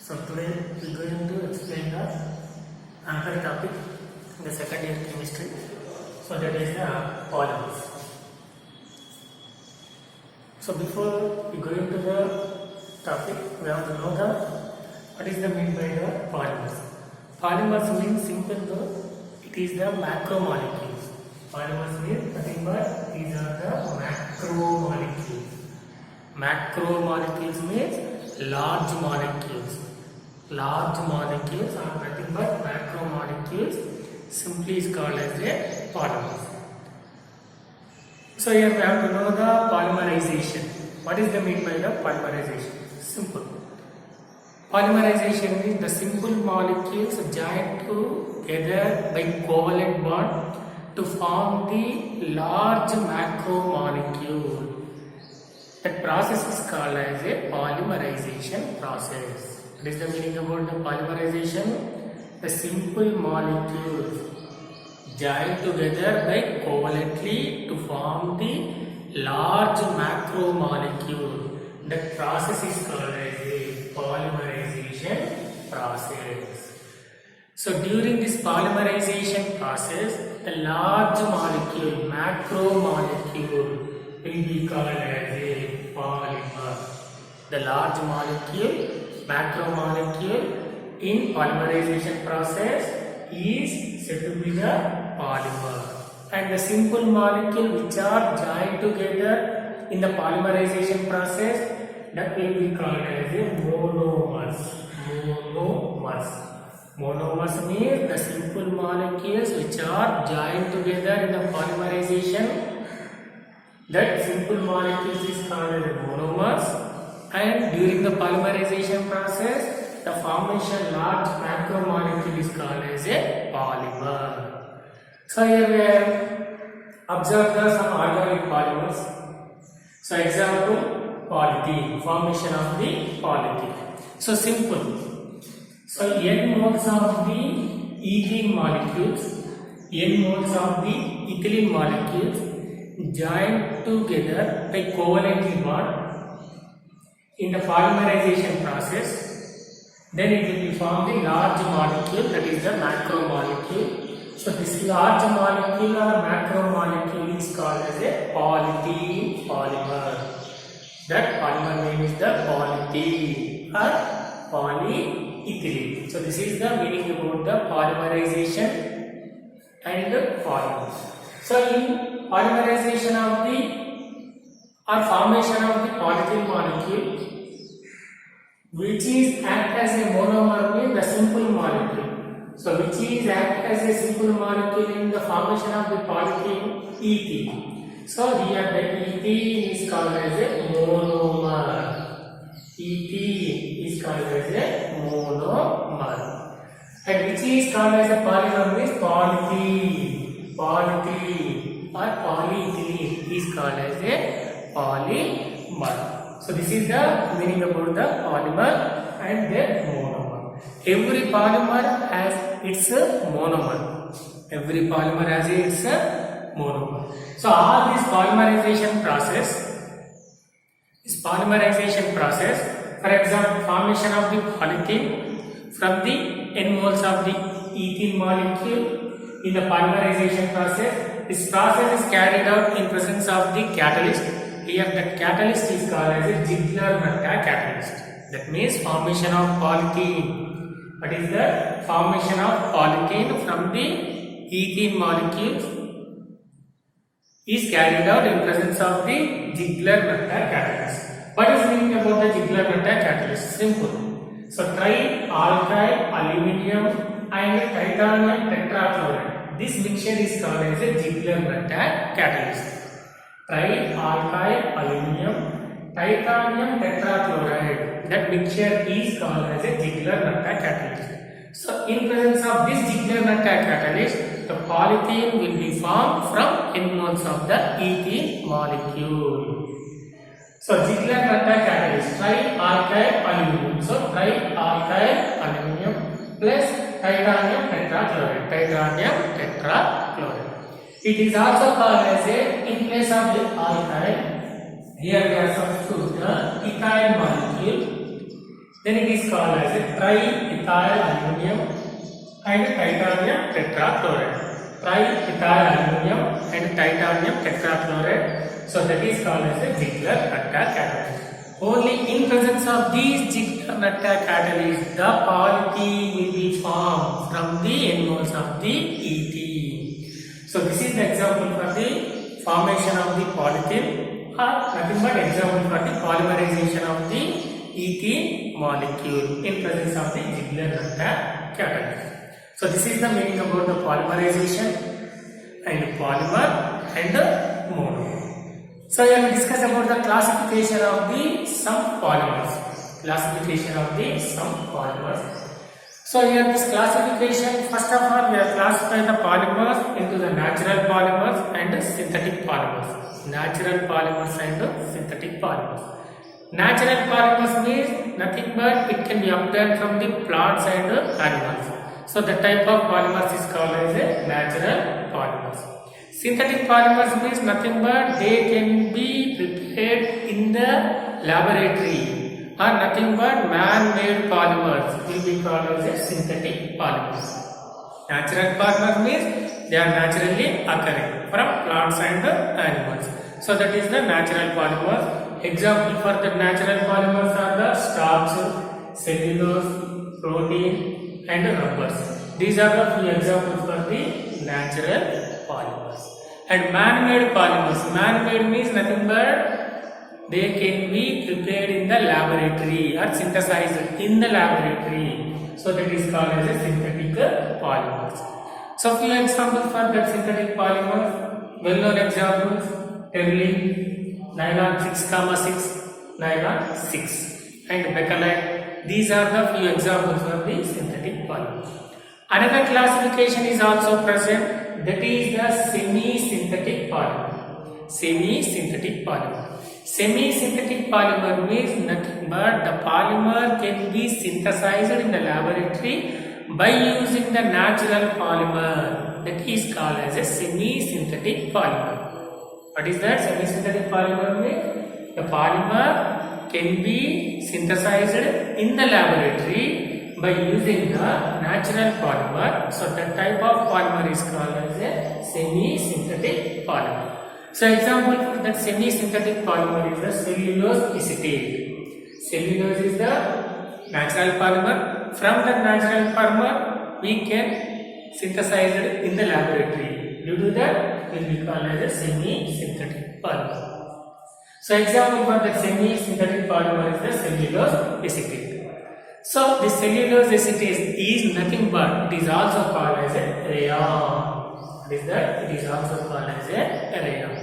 So today we are going to explain the another topic in the second year chemistry. So that is the polymers. So before we go into the topic, we have to know the what is the mean by the polymers. Polymers means simple though it is the macromolecules. Polymers means nothing but these are the macromolecules. Macromolecules means large molecules. Large molecules are nothing but macromolecules, simply is called as a polymers. So here we have to know the polymerization. What is the mean by the polymerization? Simple. Polymerization means the simple molecules join together by covalent bond to form the large macromolecule. That process is called as a polymerization process. What is the meaning about the polymerization? The simple molecules join together by covalently to form the large macromolecule. That process is called as a polymerization process. So during this polymerization process, the large molecule, macromolecule, will be called as a polymer. The large molecule, macromolecule in polymerization process is said to be the polymer. And the simple molecule which are joined together in the polymerization process, that will be called as a monomers. Monomers. Monomers means the simple molecules which are joined together in the polymerization. That simple molecules is called as monomers, and during the polymerization process, the formation large macromolecule is called as a polymer. So here we have observed some organic polymers. So example, polythene, formation of the polythene. So simple. So n moles of the ethene molecules, n moles of the ethylene molecules joined together by covalent bond in the polymerization process, then it will be formed a large molecule, that is the macromolecule. So this large molecule or macromolecule is called as a polythene polymer. That polymer name is the polythene or polyethylene. So this is the meaning about the polymerization and the polymer. So in polymerization of the or formation of the polyethylene molecule, which is act as a monomer means the simple molecule. So which is act as a simple molecule in the formation of the polyethylene ethene. So here the ethene is called as a monomer. Ethene is called as a monomer. And which is called as a polymer means polythene. Polythene or polyethylene is called as a polymer. So this is the meaning about the polymer and the monomer. Every polymer has its monomer. Every polymer has its monomer. So all this polymerization process, for example, formation of the polythene from the n moles of the ethene molecule in the polymerization process. This process is carried out in presence of the catalyst. Here the catalyst is called as a Ziegler-Natta catalyst. That means formation of polythene. What is the formation of polythene from the ethene molecules is carried out in presence of the Ziegler-Natta catalyst. What is meaning about the Ziegler-Natta catalyst? Simple. So trialkyl aluminium and titanium tetrachloride. This mixture is called as a Ziegler-Natta catalyst. Trialkyl aluminium, titanium tetrachloride. That mixture is called as a Ziegler-Natta catalyst. So in presence of this Ziegler-Natta catalyst, the polythene will be formed from n moles of the ethene molecule. So Ziegler-Natta catalyst, trialkyl aluminium. So trialkyl aluminium plus titanium tetrachloride. Titanium tetrachloride. It is also called as a, in place of the alkyl, here we are substitute the ethyl molecule. then it is called as a triethyl aluminum and titanium tetrachloride. Triethyl aluminum and titanium tetrachloride. So that is called as a Ziegler-Natta catalyst. Only in presence of these Ziegler-Natta catalysts, the polythene will be formed from the end moles of the ethene. So this is the example for the formation of the polythene, or nothing but example for the polymerization of the ethene molecule in presence of the Ziegler-Natta catalyst. So this is the meaning about the polymerization and polymer and mono. So here we discuss about the classification of the some polymers. Classification of the some polymers. So here this classification, first of all, we are classifying the polymers into the natural polymers and synthetic polymers. Natural polymers and synthetic polymers. Natural polymers means nothing but it can be obtained from the plants and animals. So the type of polymers is called as a natural polymers. Synthetic polymers means nothing but they can be prepared in the laboratory, or nothing but man-made polymers will be called as a synthetic polymers. Natural polymers means they are naturally occurring from plants and animals. So that is the natural polymers. Example for the natural polymers are the starch, cellulose, protein and rubbers. These are the few examples for the natural polymers. And man-made polymers. Man-made means nothing but they can be prepared in the laboratory or synthesized in the laboratory. So that is called as a synthetic polymers. So few examples for that synthetic polymers. Well-known examples: terylene, nylon 6,6, nylon 6, and bakelite. These are the few examples for the synthetic polymers. Another classification is also present, that is the semi-synthetic polymer. Semi-synthetic polymer. Semi-synthetic polymer means nothing but the polymer can be synthesized in the laboratory by using the natural polymer. That is called as a semi-synthetic polymer. What is that? Semi-synthetic polymer means the polymer can be synthesized in the laboratory by using the natural polymer. So that type of polymer is called as a semi-synthetic polymer. So example for that semi-synthetic polymer is the cellulose acetate. Cellulose is the natural polymer. From the natural polymer we can synthesize it in the laboratory. Due to that will be called as a semi-synthetic polymer. So example for that semi-synthetic polymer is the cellulose acetate. So the cellulose acetate is nothing but it is also called as a rayon. What is that? It is also called as a rayon.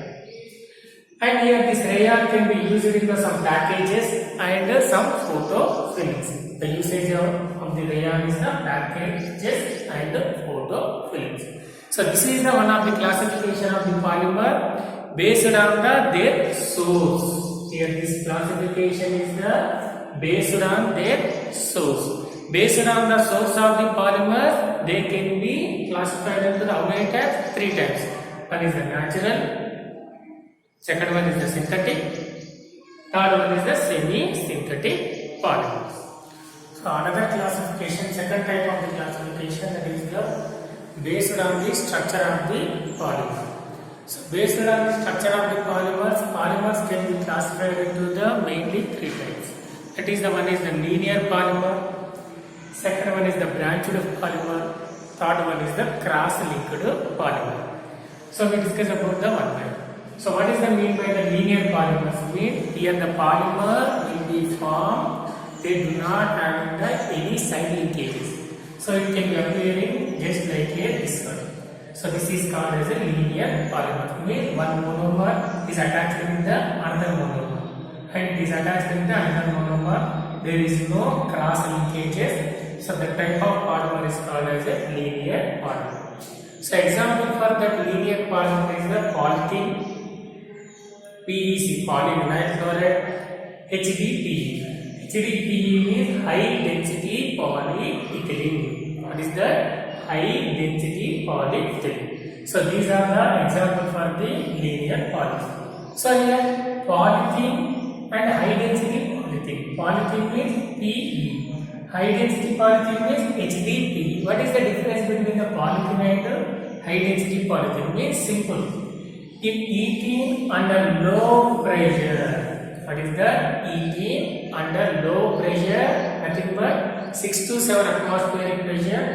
And here this rayon can be used in some packages and some photo films. The usage of the rayon is the packages and the photo films. So this is the one of the classification of the polymer based on their source. Here this classification is the based on their source. Based on the source of the polymer, they can be classified into how many types? 3 types. One is the natural, second one is the synthetic, third one is the semi-synthetic polymers. So another classification, second type of the classification, that is the based on the structure of the polymer. So based on the structure of the polymers can be classified into the mainly 3 types. That is the one is the linear polymer, second one is the branched polymer, third one is the cross-linked polymer. So we discuss about the one by one. So what is the mean by the linear polymers? Mean here the polymer will be formed, they do not have any side linkages. So it can be appearing just like this one. So this is called as a linear polymer. Mean one monomer is attached with the another monomer. And it is attached with the another monomer. There is no cross linkages. So the type of polymer is called as a linear polymer. So example for that linear polymer is the polythene, PEC, polyvinyl chloride, HDPE. HDPE means high density polyethylene. What is that? High density polyethylene. So these are the examples for the linear polymer. So here polythene and high density polyethylene. Polythene means PE. High density polythene means HDPE. What is the difference between the polythene and high density polythene? Means simple. If heating under low pressure, what is the heating under low pressure? Nothing but 6 to 7 atmospheric pressure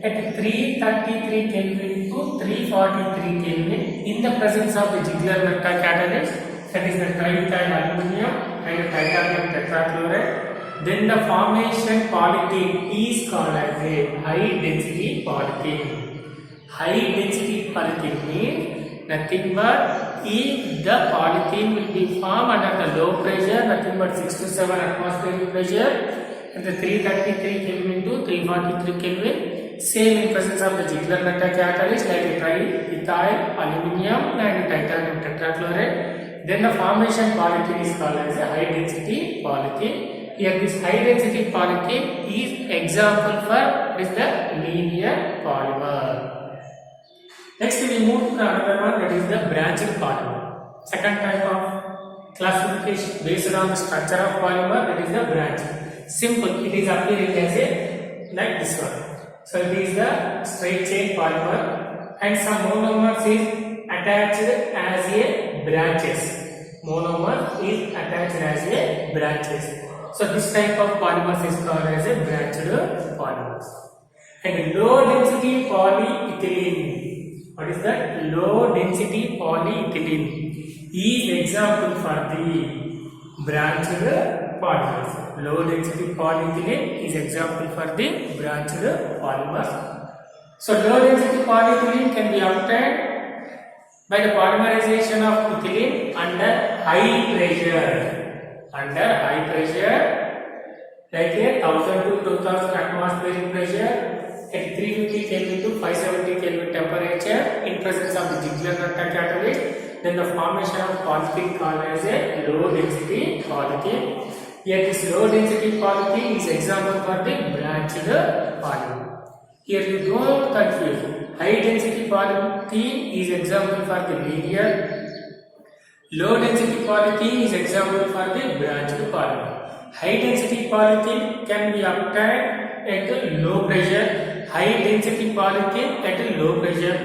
at 333 Kelvin to 343 Kelvin in the presence of the Ziegler-Natta catalyst, that is the triethyl aluminum and titanium tetrachloride, then the formation polythene is called as a high density polythene. High density polythene means nothing but if the polythene will be formed under the low pressure, nothing but 6 to 7 atmospheric pressure at the 333 Kelvin to 343 Kelvin, same in presence of the Ziegler-Natta catalyst like a triethyl aluminum and titanium tetrachloride, then the formation polythene is called as a high density polythene. Here this high density polythene is example for is the linear polymer. Next we move to another one, that is the branched polymer. Second type of classification based on the structure of polymer, that is the branch. Simple, it is appearing as a like this one. So it is the straight chain polymer and some monomers is attached as a branches. Monomer is attached as a branches. So this type of polymers is called as a branched polymers. And low density polyethylene. What is that? Low density polyethylene is example for the branched polymers. Low density polyethylene is example for the branched polymers. So low density polyethylene can be obtained by the polymerization of ethylene under high pressure. Under high pressure, like a 1000 to 2000 atmospheric pressure at 350 Kelvin to 570 Kelvin temperature in presence of the Ziegler-Natta catalyst, then the formation of polythene called as a low density polythene. Here this low density polythene is example for the branched polymer. Here you don't confuse. High density polythene is example for the linear. Low density polythene is example for the branched polymer. High density polythene can be obtained at low pressure. High density polythene at low pressure.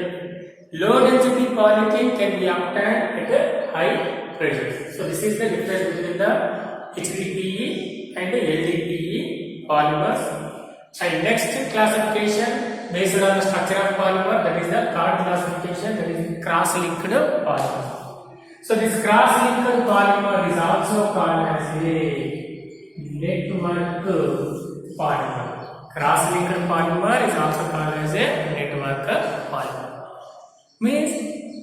Low density polythene can be obtained at high pressure. So this is the difference between the HDPE and the LDPE polymers. And next classification based on the structure of polymer, that is the third classification, that is cross-linked polymer. So this cross-linked polymer is also called as a network polymer. Cross-linked polymer is also called as a network polymer. Means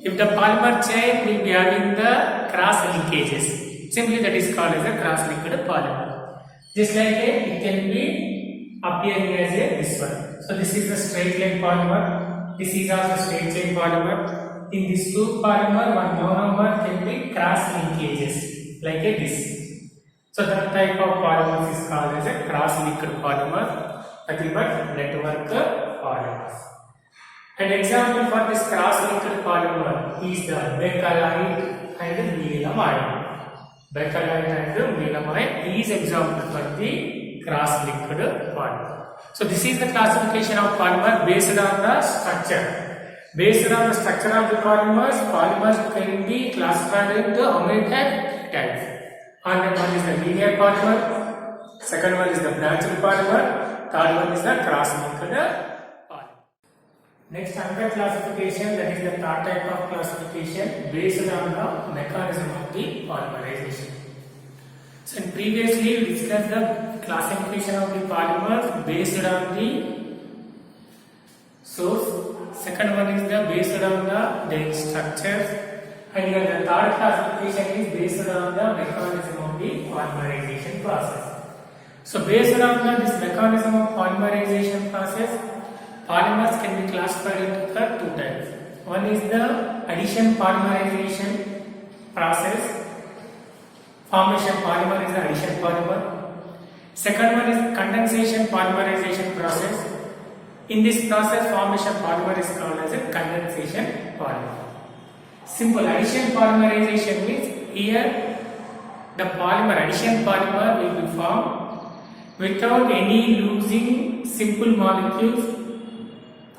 if the polymer chain will be having the cross linkages, simply that is called as a cross-linked polymer. Just like it can be appearing as a this one. So this is the straight line polymer. This is also straight chain polymer. In these two polymer, one monomer can be cross linkages like a this. So that type of polymer is called as a cross-linked polymer, nothing but network polymers. An example for this cross-linked polymer is the bakelite and melamine. Bakelite and melamine is example for the cross-linked polymer. So this is the classification of polymer based on the structure. Based on the structure of the polymers, polymers can be classified into how many types? One is the linear polymer, second one is the branched polymer, third one is the cross-linked polymer. Next, another classification, that is the third type of classification based on the mechanism of the polymerization. So previously we discussed the classification of the polymers based on the source. Second one is the based on the structures, and here the third classification is based on the mechanism of the polymerization process. So based on this mechanism of polymerization process, polymers can be classified into the two types. One is the addition polymerization process. Formation polymer is the addition polymer. Second one is condensation polymerization process. In this process, formation polymer is called as a condensation polymer. Simple addition polymerization means here the polymer, addition polymer will be formed without any losing simple molecules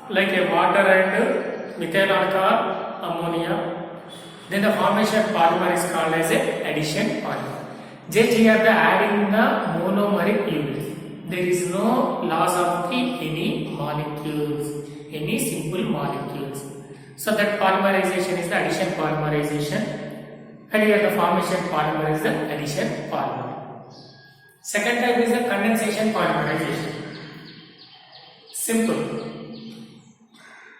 like a water and methyl alcohol, ammonia. Then the formation polymer is called as a addition polymer. Just here the adding the monomeric units. There is no loss of any molecules, any simple molecules. So that polymerization is the addition polymerization, and here the formation polymer is the addition polymer. Second type is the condensation polymerization. Simple.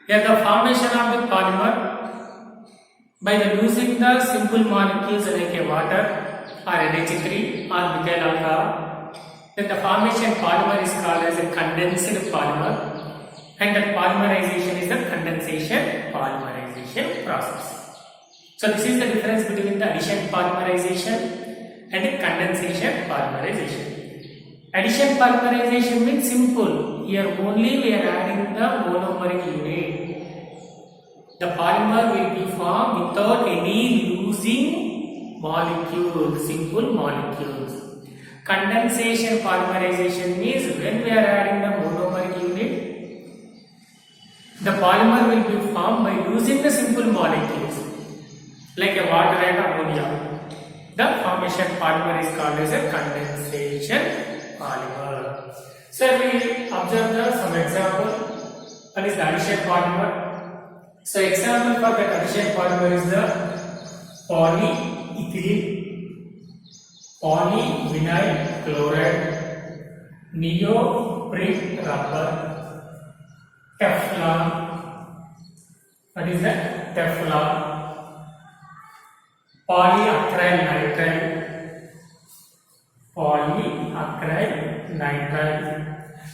Here the formation of the polymer by the losing the simple molecules like a water or NH3 or methyl alcohol. Then the formation polymer is called as a condensed polymer, and the polymerization is the condensation polymerization process. So this is the difference between the addition polymerization and the condensation polymerization. Addition polymerization means simple. Here only we are adding the monomeric unit. The polymer will be formed without any losing molecules, simple molecules. Condensation polymerization means when we are adding the monomeric unit, the polymer will be formed by losing the simple molecules like a water and ammonia. The formation polymer is called as a condensation polymer. So we observe some example. One is the addition polymer. So example for the addition polymer is the polyethylene, polyvinyl chloride, neoprene rubber, Teflon. What is that? Teflon. Polyacryl nitrile, polyacryl nitrile.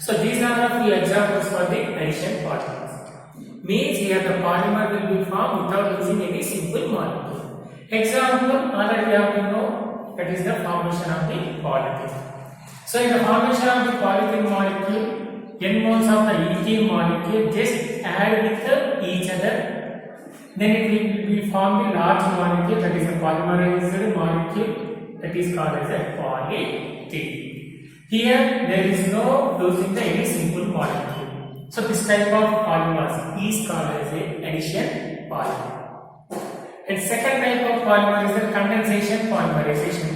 So these are the few examples for the addition polymers. Means here the polymer will be formed without using any simple molecule. Example already we have to know, that is the formation of the polyethylene. So in the formation of the polyethylene molecule, n moles of the ethane molecule just add with each other. Then it will be formed a large molecule, that is a polymerized molecule, that is called as a polyethylene. Here there is no losing the any simple molecule. So this type of polymers is called as a addition polymer. And second type of polymer is the condensation polymerization.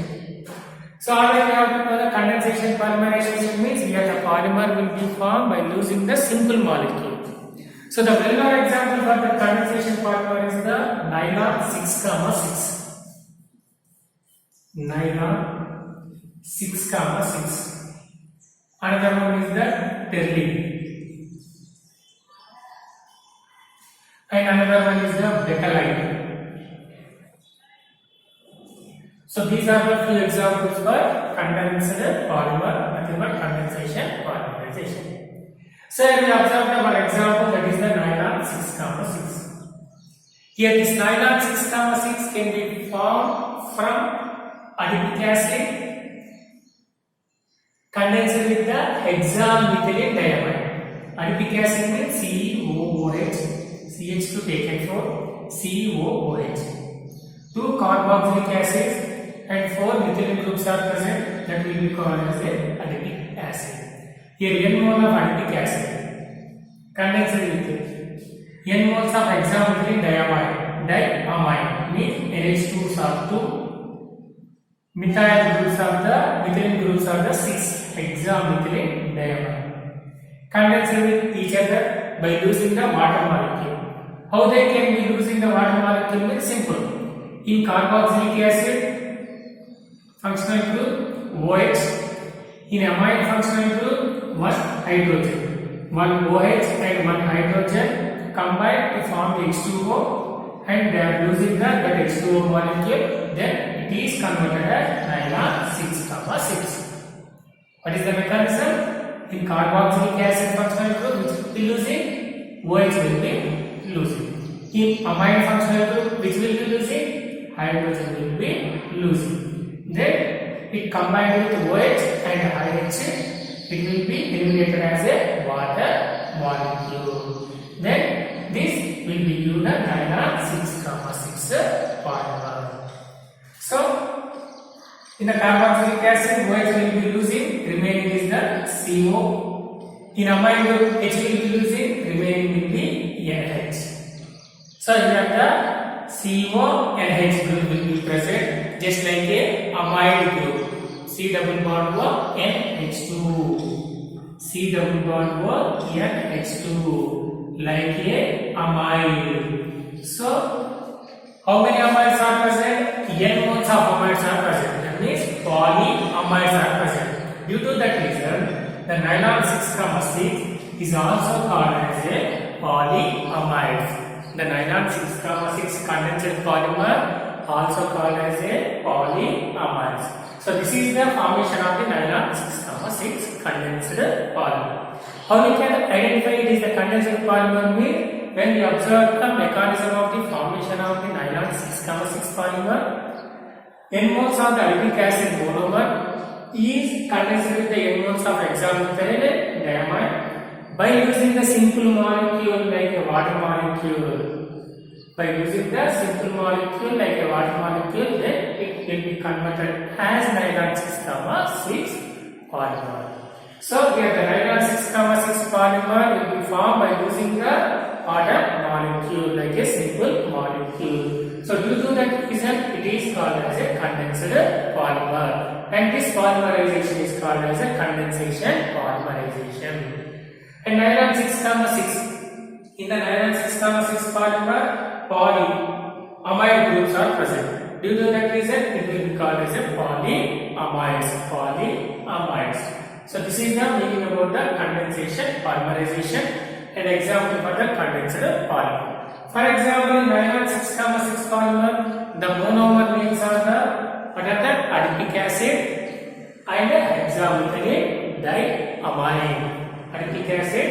So already we have to know the condensation polymerization means here the polymer will be formed by losing the simple molecule. So the well-known example for the condensation polymer is the nylon 6,6. Nylon 6,6. Another one is the terylene. And another one is the betylene. So these are the few examples for condensed polymer, nothing but condensation polymerization. So here we observe one example, that is the nylon 6,6. Here this nylon 6,6 can be formed from adipic acid condensed with the hexamethylene diamide. Adipic acid means COOH. CH2 taken for COOH. 2 carboxylic acids and 4 methylene groups are present, that will be called as a adipic acid. Here n mole of adipic acid condensed with n moles of hexamethylene diamide means NH2s are 2, methyl groups of the methylene groups are the 6 hexamethylene diamide condensed with each other by losing the water molecule. How they can be losing the water molecule is simple. In carboxylic acid functional group OH, in amide functional group 1 hydrogen, 1 OH and 1 hydrogen combine to form the H2O, and they are losing that H2O molecule, then it is converted as nylon 6,6. What is the mechanism? In carboxylic acid functional group, which will be losing, OH will be losing. In amide functional group, which will be losing, hydrogen will be losing. Then it combined with OH and IH, it will be eliminated as a water molecule. Then this will be given a nylon 6,6 polymer. So In the carboxylic acid, OH will be losing, remaining is the CO. In amine group, H will be losing, remaining will be NH. So here the CO and H group will be present, just like a amide group. C double bond O NH2. C double bond O NH2, like a amide. So how many amides are present? N moles of amides are present. That means polyamides are present. Due to that reason, the nylon 6,6 is also called as a polyamide. The nylon 6,6 condensed polymer also called as a polyamide. So this is the formation of the nylon 6,6 condensed polymer. How we can identify it is the condensed polymer means when we observe the mechanism of the formation of the nylon 6,6 polymer, N moles of the adipic acid monomer is condensed with the N moles of hexamethyl diamide by using the simple molecule like a water molecule. By using the simple molecule like a water molecule, then it will be converted as nylon 6,6 polymer. So here the nylon 6,6 polymer will be formed by using the water molecule like a simple molecule. So due to that reason, it is called as a condensed polymer, and this polymerization is called as a condensation polymerization. And nylon 6,6, in the nylon 6,6 polymer, polyamide groups are present. Due to that reason, it will be called as a polyamides. So this is the meaning about the condensation polymerization, an example for the condensed polymer. For example, nylon 6,6 polymer, the monomer names are the adipic acid and hexamethyl diamine. Adipic acid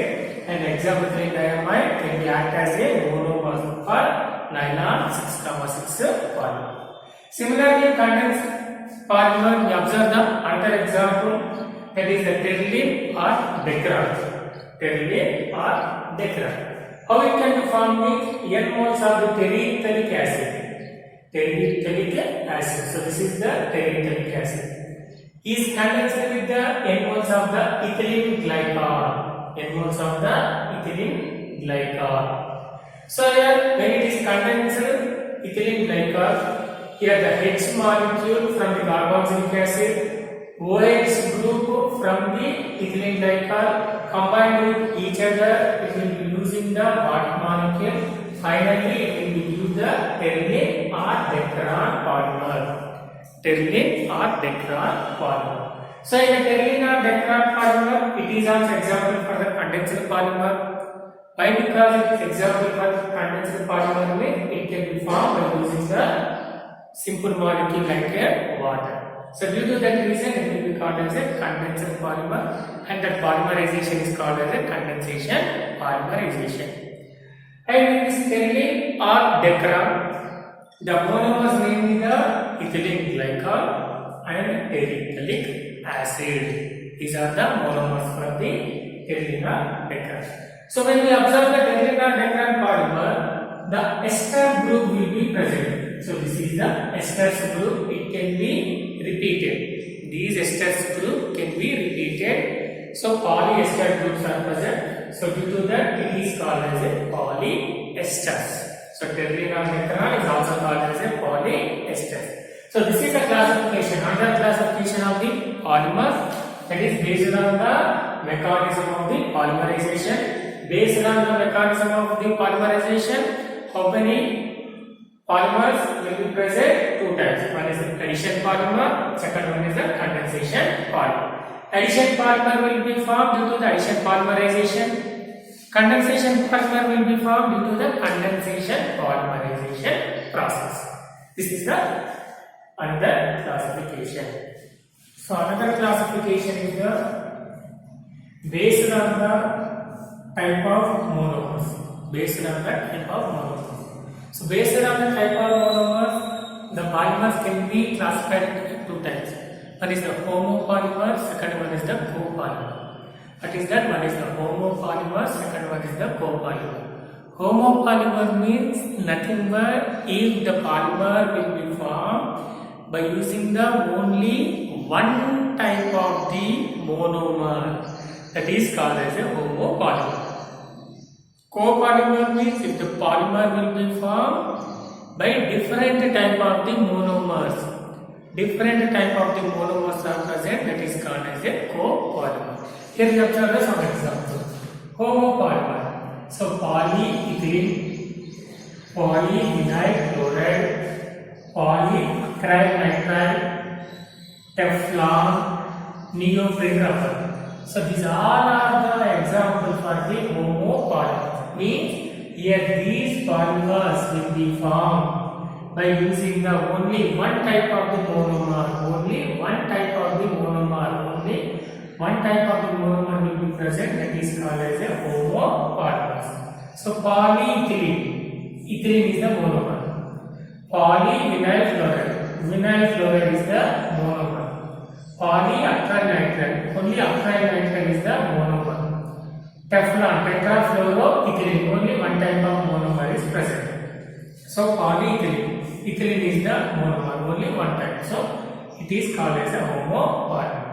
and hexamethyl diamine can be act as a monomer for nylon 6,6 polymer. Similarly, condensed polymer, we observe the another example, that is the terylene or decaron. Terylene or decaron. How it can be formed with N moles of the terephthalic acid. Terephthalic acid. So this is the terephthalic acid. Is condensed with the N moles of the ethylene glycol. N moles of the ethylene glycol. So here when it is condensed ethylene glycol, here the H molecule from the carboxylic acid, OH group from the ethylene glycol combined with each other, it will be losing the water molecule. Finally, it will be used the terylene or decaron polymer. Terylene or decaron polymer. So in the terylene or decaron polymer, it is also example for the condensed polymer. Why? Because it is example for the condensed polymer, it can be formed by using the simple molecule like water. So due to that reason, it will be called as a condensed polymer, and that polymerization is called as a condensation polymerization. And in this terylene or decaron, the monomers name is the ethylene glycol and terephthalic acid. These are the monomers for the terylene or decaron. So when we observe the terylene or decaron polymer, the ester group will be present. So this is the esters group. It can be repeated. These esters group can be repeated. So polyester groups are present. So due to that, it is called as a polyesters. So terylene or decaron is also called as a polyesters. So this is the classification. Another classification of the polymers, that is based on the mechanism of the polymerization. Based on the mechanism of the polymerization, how many polymers will be present? Two types. One is the addition polymer, second one is the condensation polymer. Addition polymer will be formed due to the addition polymerization. Condensation polymer will be formed due to the condensation polymerization process. This is the another classification. So another classification is the based on the type of monomers. Based on the type of monomers. So based on the type of monomers, the polymers can be classified into two types. One is the homopolymer, second one is the copolymer. What is that? One is the homopolymer, second one is the copolymer. Homopolymer means nothing but if the polymer will be formed by using the only one type of the monomer, that is called as a homopolymer. Copolymer means if the polymer will be formed by different type of the monomers. Different type of the monomers are present, that is called as a copolymer. Here we observe some example. Homopolymer. So polyethylene, polyvinyl chloride, polyacrylonitrile, Teflon, neoprene rubber. So these all are the examples for the homopolymer. Means here these polymers will be formed by using the only one type of the monomer. Only one type of the monomer. Only one type of the monomer will be present, that is called as a homopolymer. So polyethylene, ethylene is the monomer. Polyvinyl chloride, vinyl chloride is the monomer. Polyacrylonitrile, only acrylonitrile is the monomer. Teflon, tetrafluoroethylene, only one type of monomer is present. So polyethylene, ethylene is the monomer, only one type. So it is called as a homopolymer.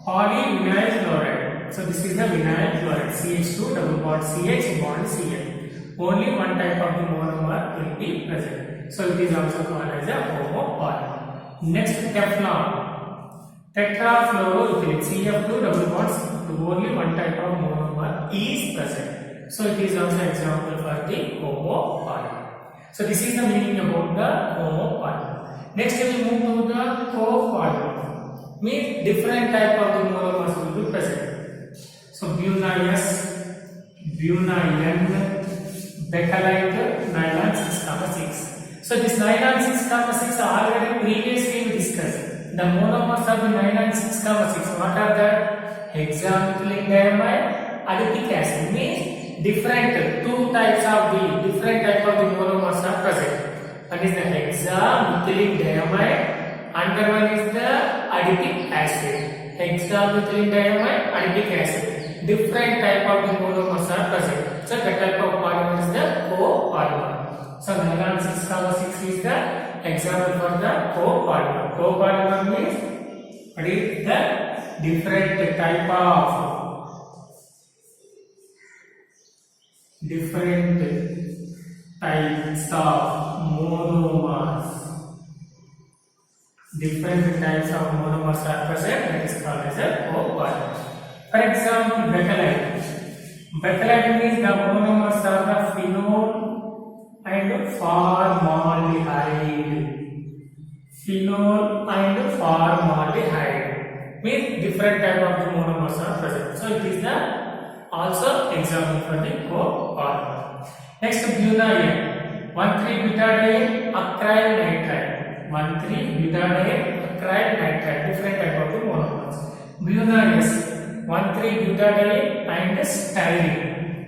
Polyvinyl chloride, so this is the vinyl chloride, CH2 double bond CH bond Cl. Only one type of the monomer will be present. So it is also called as a homopolymer. Next, Teflon. Tetrafluoroethylene, CF2 double bonds, only one type of monomer is present. So it is also example for the homopolymer. So this is the meaning about the homopolymer. Next we move to the copolymer. Means different type of the monomers will be present. So buna S, buna N, Bakelite, nylon 6,6. So this nylon 6,6 already previously we discussed. The monomers of the nylon 6,6, what are the? Hexamethylene diamide, adipic acid. Means different two types of the different type of the monomers are present. One is the hexamethylene diamide, another one is the adipic acid. Hexamethylene diamide, adipic acid. Different type of the monomers are present. So that type of polymer is the copolymer. So nylon 6,6 is the example for the copolymer. Copolymer means what is the different type of monomers. Different types of monomers are present, that is called as a copolymer. For example, Bakelite. Bakelite means the monomers are the phenol and formaldehyde. Phenol and formaldehyde means different type of the monomers are present. So it is the also example for the copolymer. Next, buna-N, 1,3-butadiene acrylonitrile. 1,3-butadiene acrylonitrile, different type of the monomers. Buna-S, 1,3-butadiene and styrene.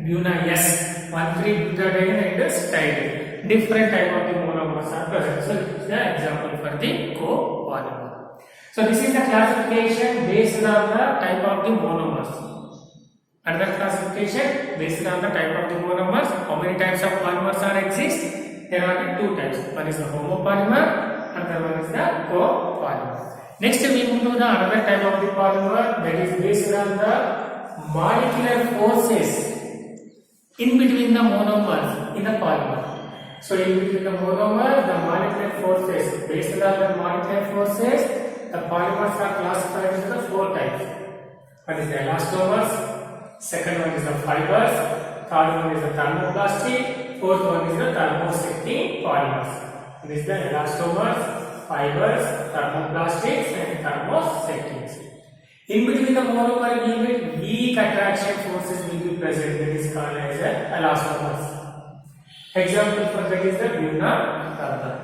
Buna-S, 1,3-butadiene and styrene. Different type of the monomers are present. So this is the example for the copolymer. So this is the classification based on the type of the monomers. Another classification based on the type of the monomers. How many types of polymers are exist? There are two types. One is the homopolymer, another one is the copolymer. Next we move to the another type of the polymer, that is based on the molecular forces in between the monomers in the polymer. So in between the monomer, the molecular forces, based on the molecular forces, the polymers are classified into the four types. One is the elastomers, second one is the fibers, third one is the thermoplastic, fourth one is the thermosetting polymers. This is the elastomers, fibers, thermoplastics and thermosettings. In between the monomer unit, weak attraction forces will be present, that is called as elastomers. Example for that is the buna carbon.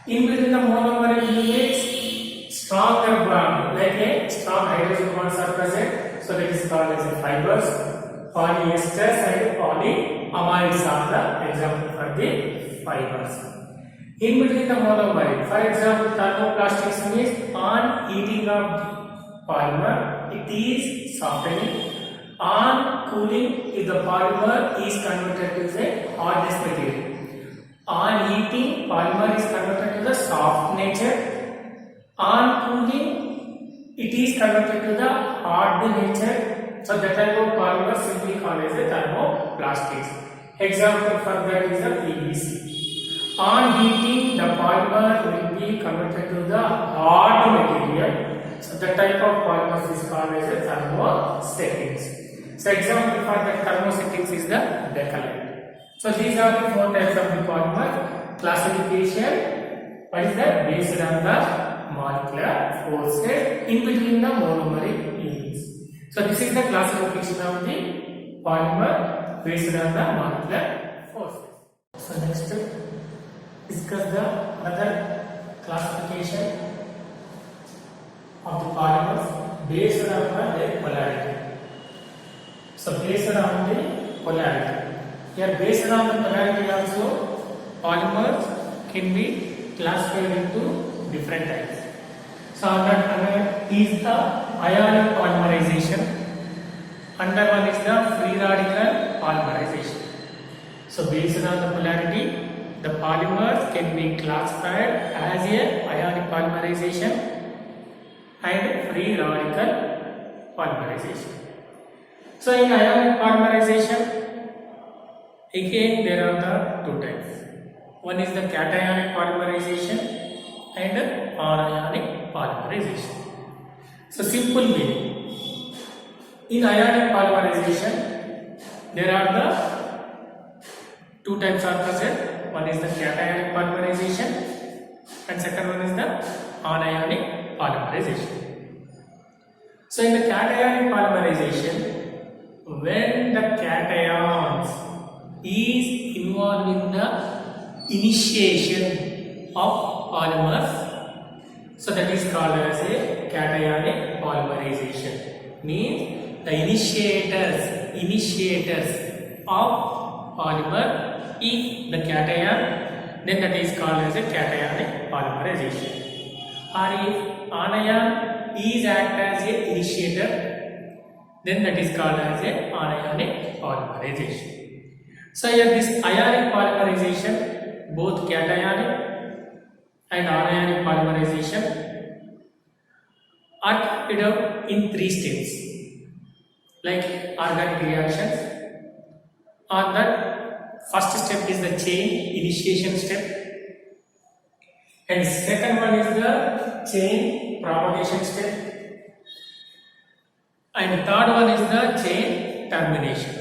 In between the monomer units, stronger bond, like a strong hydrogen bonds are present, so that is called as a fibers. Polyesters and polyamides are the example for the fibers. In between the monomer, for example, thermoplastics means on heating of polymer, it is softening. On cooling, if the polymer is converted to the hardness material. On heating, polymer is converted to the soft nature. On cooling, it is converted to the hard nature. So that type of polymer simply called as a thermoplastics. Example for that is the PVC. On heating, the polymer will be converted to the hard material. So the type of polymers is called as a thermostatics. So example for the thermostatics is the Bakelite. So these are the four types of the polymer classification. What is that? Based on the molecular forces in between the monomeric units. So this is the classification of the polymer based on the molecular forces. So next discuss the other classification of the polymers based on their polarity. So based on the polarity. Here based on the polarity also polymers can be classified into different types. So under is the ionic polymerization. Under one is the free radical polymerization. So based on the polarity, the polymers can be classified as a ionic polymerization and free radical polymerization. So in ionic polymerization, again there are the two types. One is the cationic polymerization and anionic polymerization. So simple meaning. In ionic polymerization, there are the two types are present. One is the cationic polymerization and second one is the anionic polymerization. So in the cationic polymerization, when the cations is involved in the initiation of polymers, so that is called as a cationic polymerization. Means the initiators of polymer, if the cation, then that is called as a cationic polymerization. Or if anion is act as a initiator, then that is called as a anionic polymerization. So here this ionic polymerization, both cationic and anionic polymerization are carried out in three steps, like organic reactions. On that, first step is the chain initiation step, and second one is the chain propagation step, and third one is the chain termination.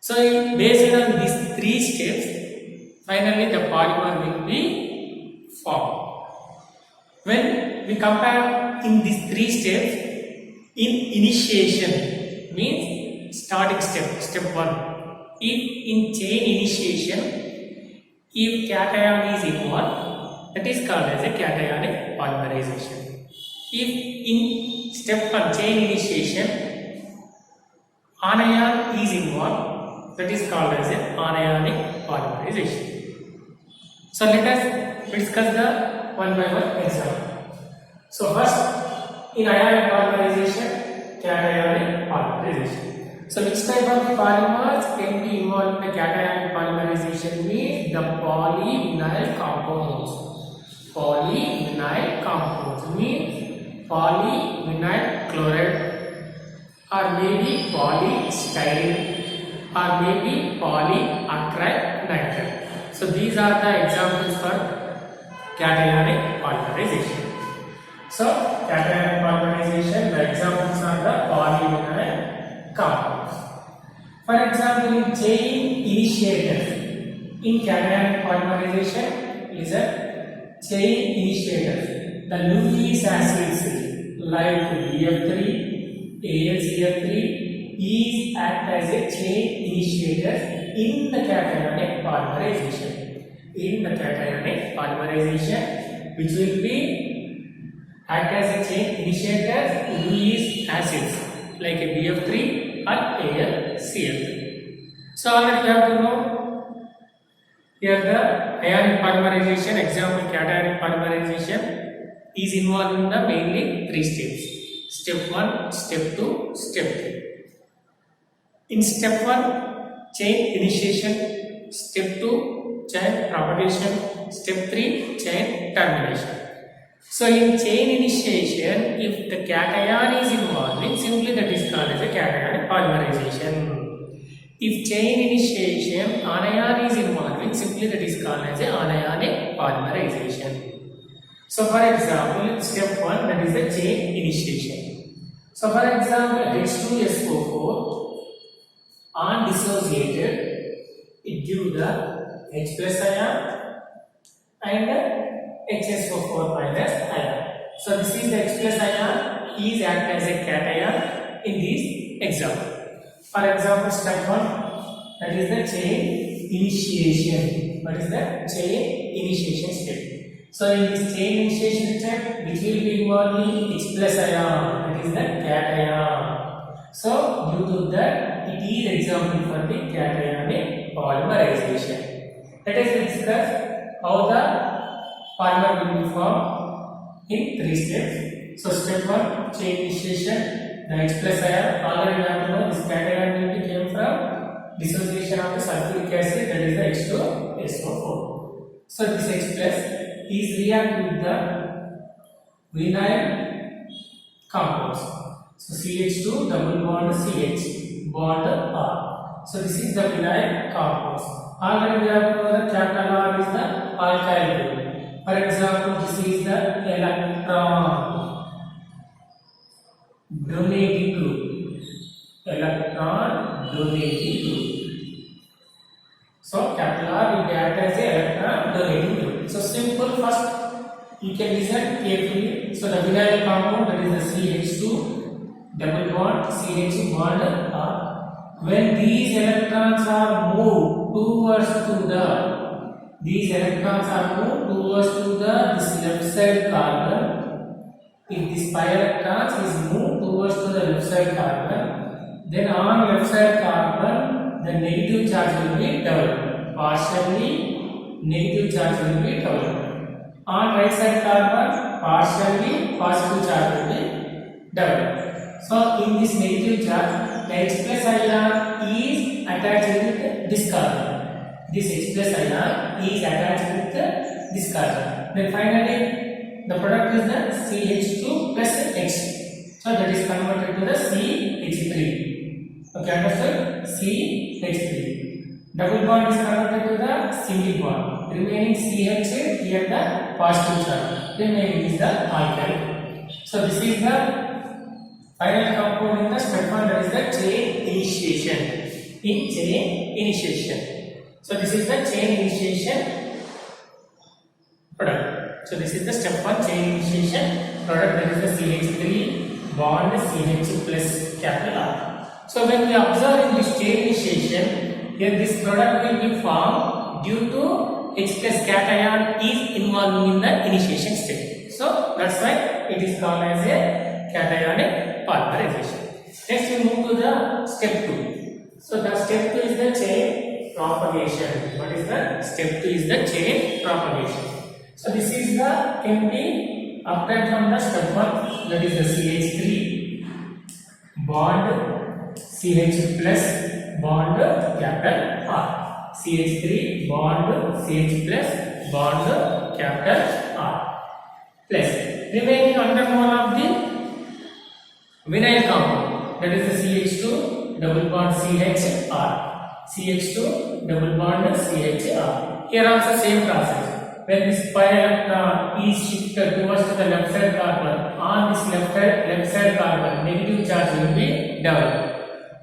So based on these three steps, finally the polymer will be formed. When we compare in these three steps, in initiation means starting step 1. If in chain initiation, if cation is involved, that is called as a cationic polymerization. If in step 1 chain initiation, anion is involved, that is called as a anionic polymerization. So let us discuss the one by one example. So first, in ionic polymerization, cationic polymerization. So which type of polymers can be involved in the cationic polymerization? Means the polyvinyl compounds. Polyvinyl compounds means polyvinyl chloride, or maybe polystyrene, or maybe polyacryl nitride. So these are the examples for cationic polymerization. So cationic polymerization, the examples are the polyvinyl compounds. For example, in chain initiators, in cationic polymerization is a chain initiators. The nucleic acids like BF3, AlCl3 is act as a chain initiators in the cationic polymerization. In the cationic polymerization, which will be act as a chain initiators nucleic acids like a BF3 or AlCl3. So already you have to know here the ionic polymerization, example cationic polymerization is involved in the mainly three steps. Step 1, step 2, step 3. In step 1, chain initiation, step 2, chain propagation, step 3, chain termination. So in chain initiation, if the cation is involving, simply that is called as a cationic polymerization. If chain initiation anion is involving, simply that is called as a anionic polymerization. So for example, step 1, that is the chain initiation. So for example, H2SO4 undissociated, it gives the H plus ion and HSO4 minus ion. So this is the H plus ion is act as a cation in this example. For example, step 1, that is the chain initiation. What is the chain initiation step? So in this chain initiation step, which will be involving H plus ion, that is the cation. So due to that, it is example for the cationic polymerization. Let us discuss how the polymer will be formed in 3 steps. So step 1, chain initiation. The H plus ion, already we have to know this cation will be came from dissociation of the sulfuric acid, that is the H2SO4. So this H plus is react with the vinyl compounds. So CH2 double bond CH bond R. So this is the vinyl compounds. Already we have to know the capital R is the alkyl group. For example, this is the electron donating group. Electron donating group. So capital R will act as a electron donating group. So simple, first you can listen carefully. So the vinyl compound, that is the CH2 double bond CH bond R. When these electrons are moved towards to the this left side carbon. If this pi electrons is moved towards to the left side carbon, then on left side carbon the negative charge will be developed. Partially negative charge will be developed. On right side carbon, partially positive charge will be developed. So in this negative charge, the H plus ion is attached with this carbon. This H plus ion is attached with this carbon. Then finally, the product is the CH2 plus H. So that is converted to the CH3. Okay, understood? CH3. Double bond is converted to the single bond. Remaining CH here the positive charge. Remaining is the alkyl. So this is the final compound in the step 1, that is the chain initiation. In chain initiation. So this is the chain initiation product. So this is the step 1 chain initiation product, that is the CH3 bond CH plus capital R. So when we observe in this chain initiation, here this product will be formed due to H plus cation is involving in the initiation step. So that's why it is called as a cationic polymerization. Next we move to the step 2. So the step 2 is the chain propagation. What is the step 2 is the chain propagation. So this is the can be obtained from the step 1, that is the CH3 bond CH plus bond capital R. CH3 bond CH plus bond capital R plus remaining under mole of the vinyl compound, that is the CH2 double bond CHR. CH2 double bond CHR. Here also same process. When this pi electron is shifted towards the left side carbon, on this left side carbon negative charge will be developed.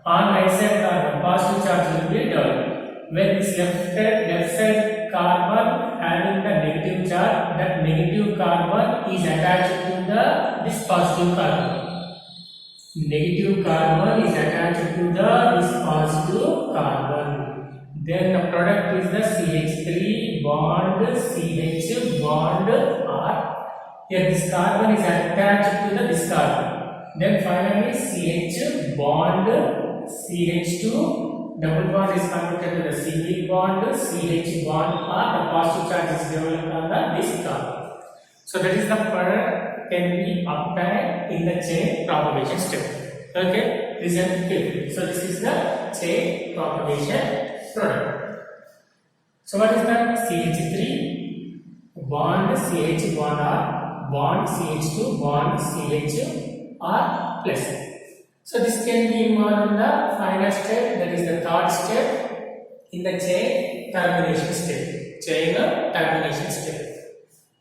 On right side carbon positive charge will be developed. When this left side carbon having the negative charge, that negative carbon is attached to this positive carbon. Negative carbon is attached to this positive carbon. Then the product is the CH3 bond CH bond R. Here this carbon is attached to this carbon. Then finally CH bond CH2 double bond is converted to the single bond CH bond R. The positive charge is developed on this carbon. So that is the product can be obtained in the chain propagation step. Okay, listen carefully. So this is the chain propagation product. So what is that? CH3 bond CH bond R bond CH2 bond CH R plus. So this can be involved in the final step, that is the third step in the chain termination step. Termination step.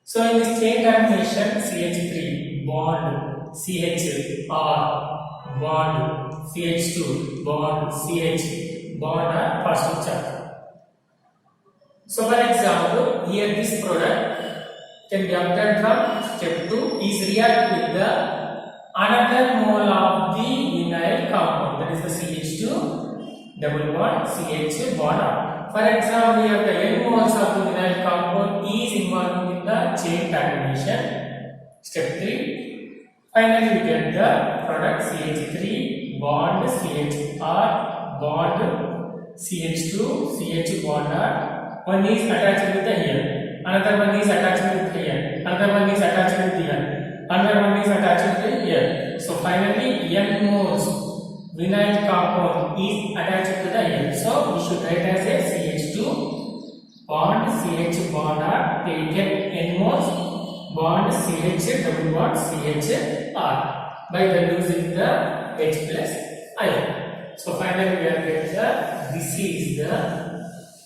So in this chain termination, CH3 bond CH R bond CH2 bond CH bond are positive charge. So for example, here this product can be obtained from step 2 is react with the another mole of the vinyl compound, that is the CH2 double bond CH bond R. For example, here the N moles of the vinyl compound is involved in the chain termination. Step 3. Finally, we get the product CH3 bond CHR bond CH2 CH bond R. One is attached with the here, another one is attached with here, another one is attached with here, another one is attached with here. So finally, N moles vinyl compound is attached to the here. So we should write as a CH2 bond CH bond R taken N moles bond CH double bond CH R by using the H plus ion. So finally, we are getting this is the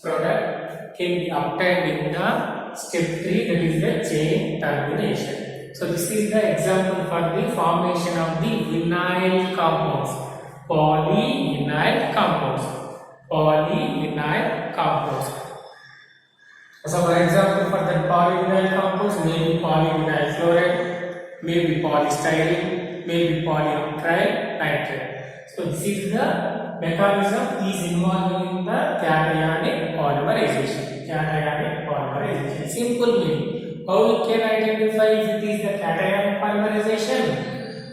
product can be obtained in the step 3, that is the chain termination. So this is the example for the formation of the vinyl compounds, polyvinyl compounds, polyvinyl compounds. So for example, for the polyvinyl compounds, maybe polyvinyl chloride, maybe polystyrene, maybe polyethyl nitrate. So this is the mechanism is involved in the cationic polymerization. Cationic polymerization. Simple meaning. How we can identify if it is the cationic polymerization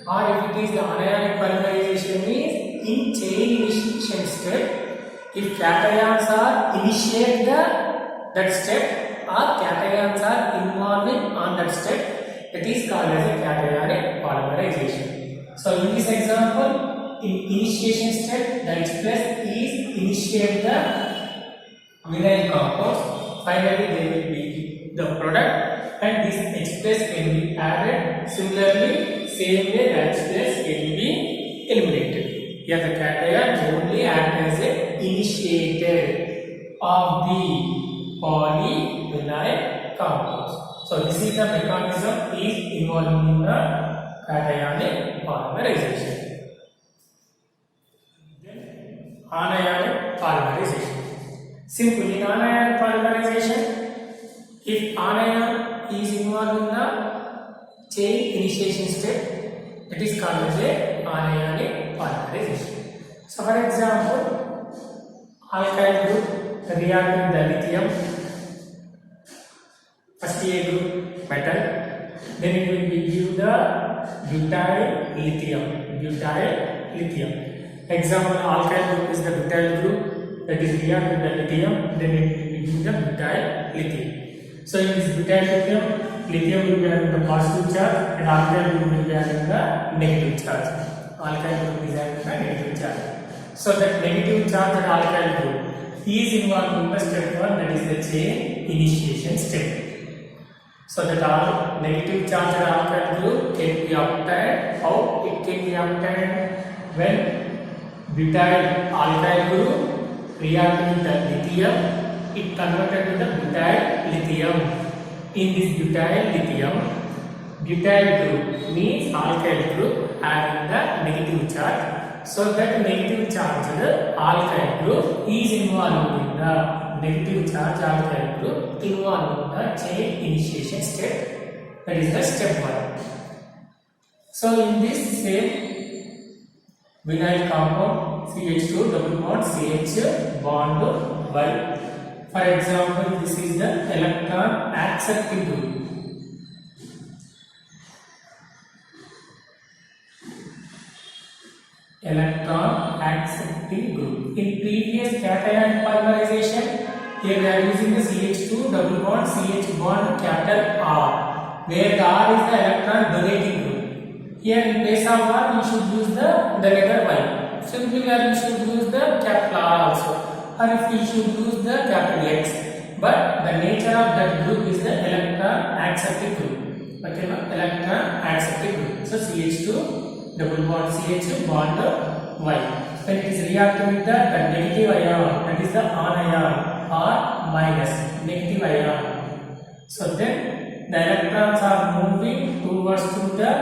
or if it is the anionic polymerization means in chain initiation step. If cations are initiate that step or cations are involved on that step, it is called as a cationic polymerization. So in this example, in initiation step, the H plus is initiate the vinyl compounds. Finally, they will be the product, and this H plus can be added. Similarly, same way the H plus can be eliminated. Here the cation only act as a initiator of the polyvinyl compounds. So this is the mechanism is involved in the cationic polymerization. Anionic polymerization. Simple in anionic polymerization, if anion is involved in the chain initiation step, it is called as a anionic polymerization. So for example, alkyl group react with the lithium, first A group metal, then it will give the butyl lithium. Example, alkyl group is the butyl group that is react with the lithium, then it will give the butyl lithium. So in this butyl lithium will be having the positive charge and alkyl group will be having the negative charge. Alkyl group is having the negative charge. So that negative charge at alkyl group is involved in the step 1, that is the chain initiation step. So that all negative charge at alkyl group can be obtained. How it can be obtained? When butyl alkyl group react with the lithium, it converted to the butyl lithium. In this butyl group means alkyl group having the negative charge. So that negative charge alkyl group is involved in the negative charge alkyl group involved in the chain initiation step. That is the step 1. So in this same vinyl compound CH2 double bond CH bond Y. For example, this is the electron accepting group. Electron accepting group. In previous cation polymerization, here we are using the CH2 double bond CH bond capital R, where the R is the electron donating group. Here in place of R, we should use the letter Y. Simply here we should use the capital R also, or if we should use the capital X. But the nature of that group is the electron accepting group. Okay, electron accepting group. So CH2 double bond CH bond Y. When it is reacting with the negative ion, that is the anion or minus negative ion. So then the electrons are moving towards to the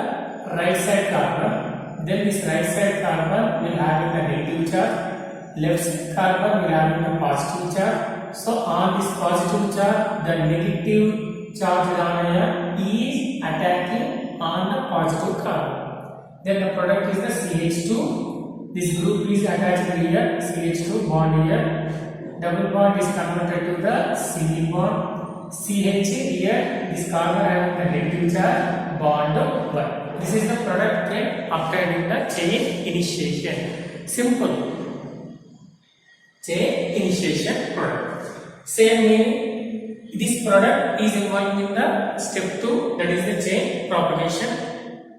right side carbon. Then this right side carbon will have the negative charge. Left side carbon will have the positive charge. So on this positive charge, the negative charged anion is attacking on the positive carbon. Then the product is the CH2. This group is attached here, CH2 bond here. Double bond is converted to the single bond. CH here, this carbon having the negative charge, bond 1. This is the product then obtained in the chain initiation. Simple. Chain initiation product. Same meaning, this product is involved in the step 2, that is the chain propagation.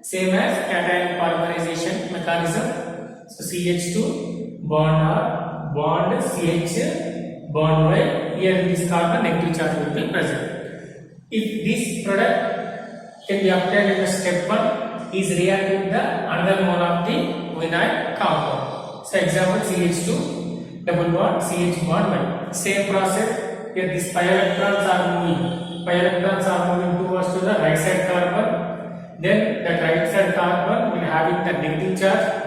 Same as cation polymerization mechanism. So CH2 bond R, bond CH, bond Y. Here this carbon negative charge will be present. If this product can be obtained in the step 1, is reacting with the another mole of the vinyl compound. So example CH2 double bond CH bond Y. Same process. Here these pi electrons are moving. Pi electrons are moving towards to the right side carbon. Then the right side carbon will having the negative charge.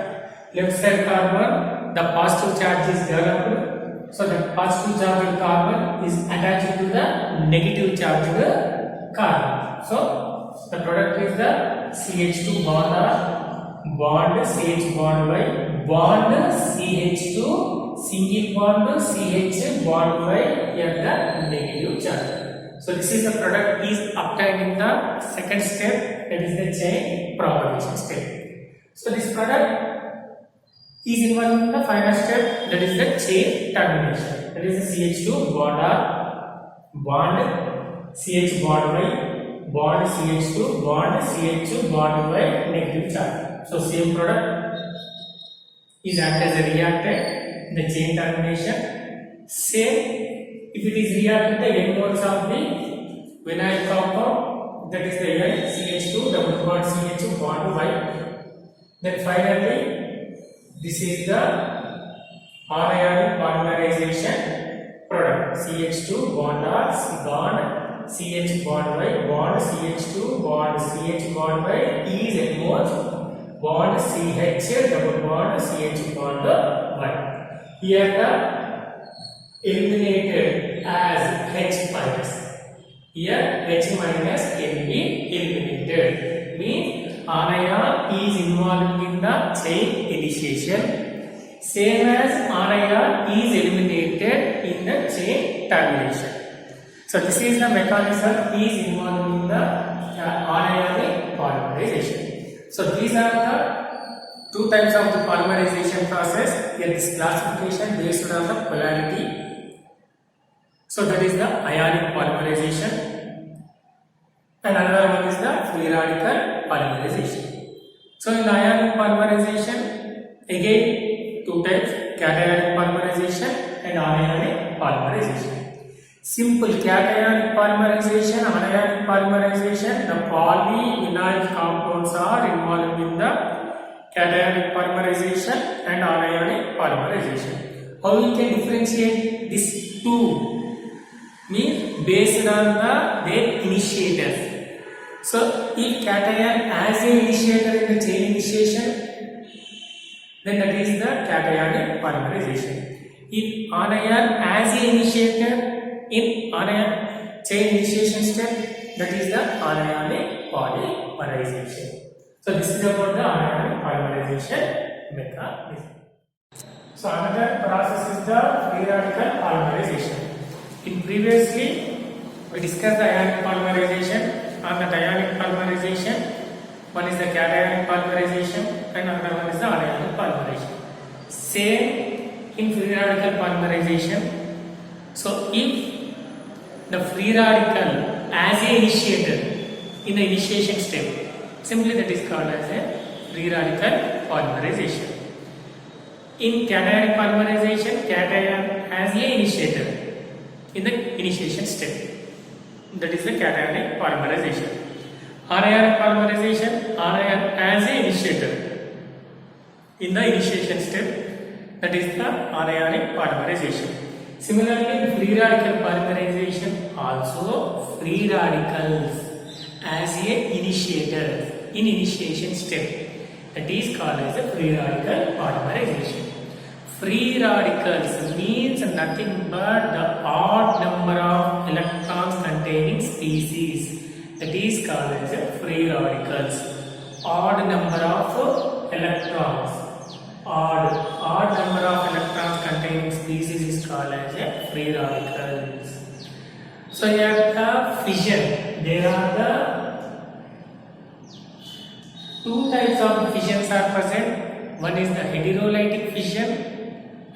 Left side carbon, the positive charge is developed. So the positive charged carbon is attached to the negative charged carbon. So the product is the CH2 bond R, bond CH bond Y, bond CH2, single bond CH bond Y at the negative charge. So this is the product is obtained in the second step, that is the chain propagation step. So this product is involved in the final step, that is the chain termination. That is the CH2 bond R, bond CH bond Y, bond CH2, bond CH2, bond Y, negative charge. So same product is act as a reactant, the chain termination. Same, if it is reacting the N moles of the vinyl compound, that is the N CH2 double bond CH bond Y. Then finally, this is the anionic polymerization product. CH2 bond R, bond CH bond Y, bond CH2 bond CH bond Y is involved bond CH double bond CH bond Y. Here the eliminated as H minus. Here H minus can be eliminated. Means anion is involved in the chain initiation, same as anion is eliminated in the chain termination. So this is the mechanism is involved in the anionic polymerization. So these are the two types of the polymerization process. Here this classification based on the polarity. So that is the ionic polymerization. And another one is the free radical polymerization. So in ionic polymerization, again two types, cationic polymerization and anionic polymerization. Simple cationic polymerization, anionic polymerization, the polyvinyl compounds are involved in the cationic polymerization and anionic polymerization. How we can differentiate these two? Means based on their initiators. So if cation as an initiator in the chain initiation, then that is the cationic polymerization. If anion as an initiator in anion chain initiation step, that is the anionic polymerization. So this is about the anionic polymerization mechanism. So another process is the free radical polymerization. In previously we discussed the ionic polymerization. On the ionic polymerization, one is the cationic polymerization and another one is the anionic polymerization. Same in free radical polymerization. So if the free radical as a initiator in the initiation step, simply that is called as a free radical polymerization. In cationic polymerization, cation as a initiator in the initiation step. That is the cationic polymerization. anionic polymerization, anion as a initiator in the initiation step, that is the anionic polymerization. Similarly, free radical polymerization, also free radicals as a initiator in initiation step, that is called as a free radical polymerization. Free radicals means nothing but the odd number of electrons containing species, that is called as a free radicals. Odd number of electrons, odd number of electrons containing species is called as a free radicals. So here the fission, there are the two types of fissions are present. One is the heterolytic fission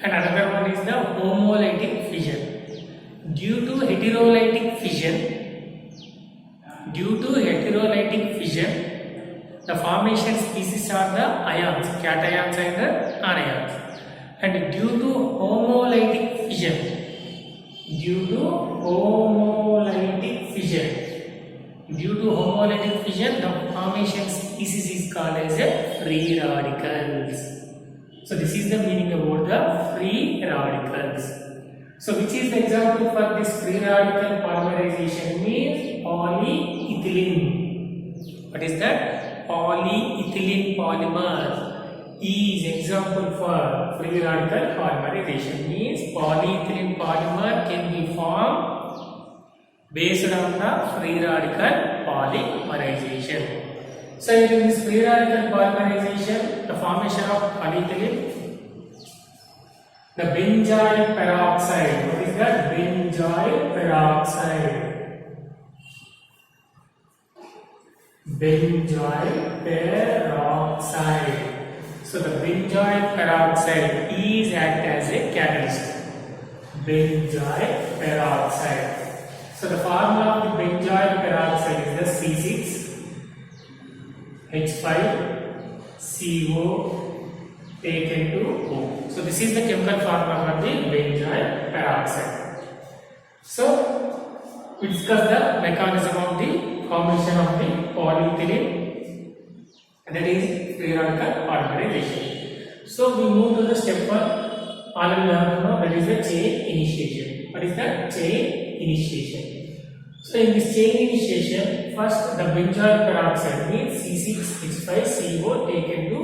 and another one is the homolytic fission. Due to heterolytic fission, the formation species are the ions, cations and the anions. And due to homolytic fission, the formation species is called as a free radicals. So this is the meaning about the free radicals. So which is the example for this free radical polymerization? Means polyethylene. What is that? Polyethylene polymer is example for free radical polymerization. Means polyethylene polymer can be formed based on the free radical polymerization. So in this free radical polymerization, the formation of polyethylene, the benzoyl peroxide. What is that? Benzoyl peroxide. So the benzoyl peroxide is act as a catalyst. Benzoyl peroxide. So the formula of the benzoyl peroxide is the C6H5CO taken to O. So this is the chemical formula for the benzoyl peroxide. So we discuss the mechanism of the formation of the polyethylene, and that is free radical polymerization. So we move to the step 1. Already we have to know, that is the chain initiation. What is that? Chain initiation. So in this chain initiation, first the benzoyl peroxide means C6H5CO taken to O,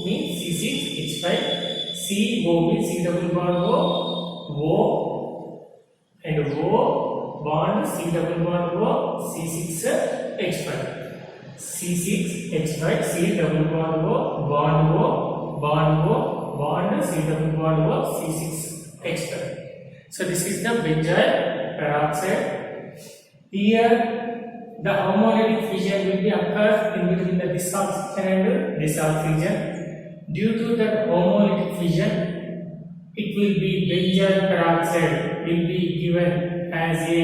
means C6H5CO means C double bond O and O bond C double bond O, C6H5 C double bond O bond C double bond O, C6H5. So this is the benzoyl peroxide. Here the homolytic fission will be occurs in between the this oxygen and this oxygen. Due to that homolytic fission, it will be benzoyl peroxide will be given as a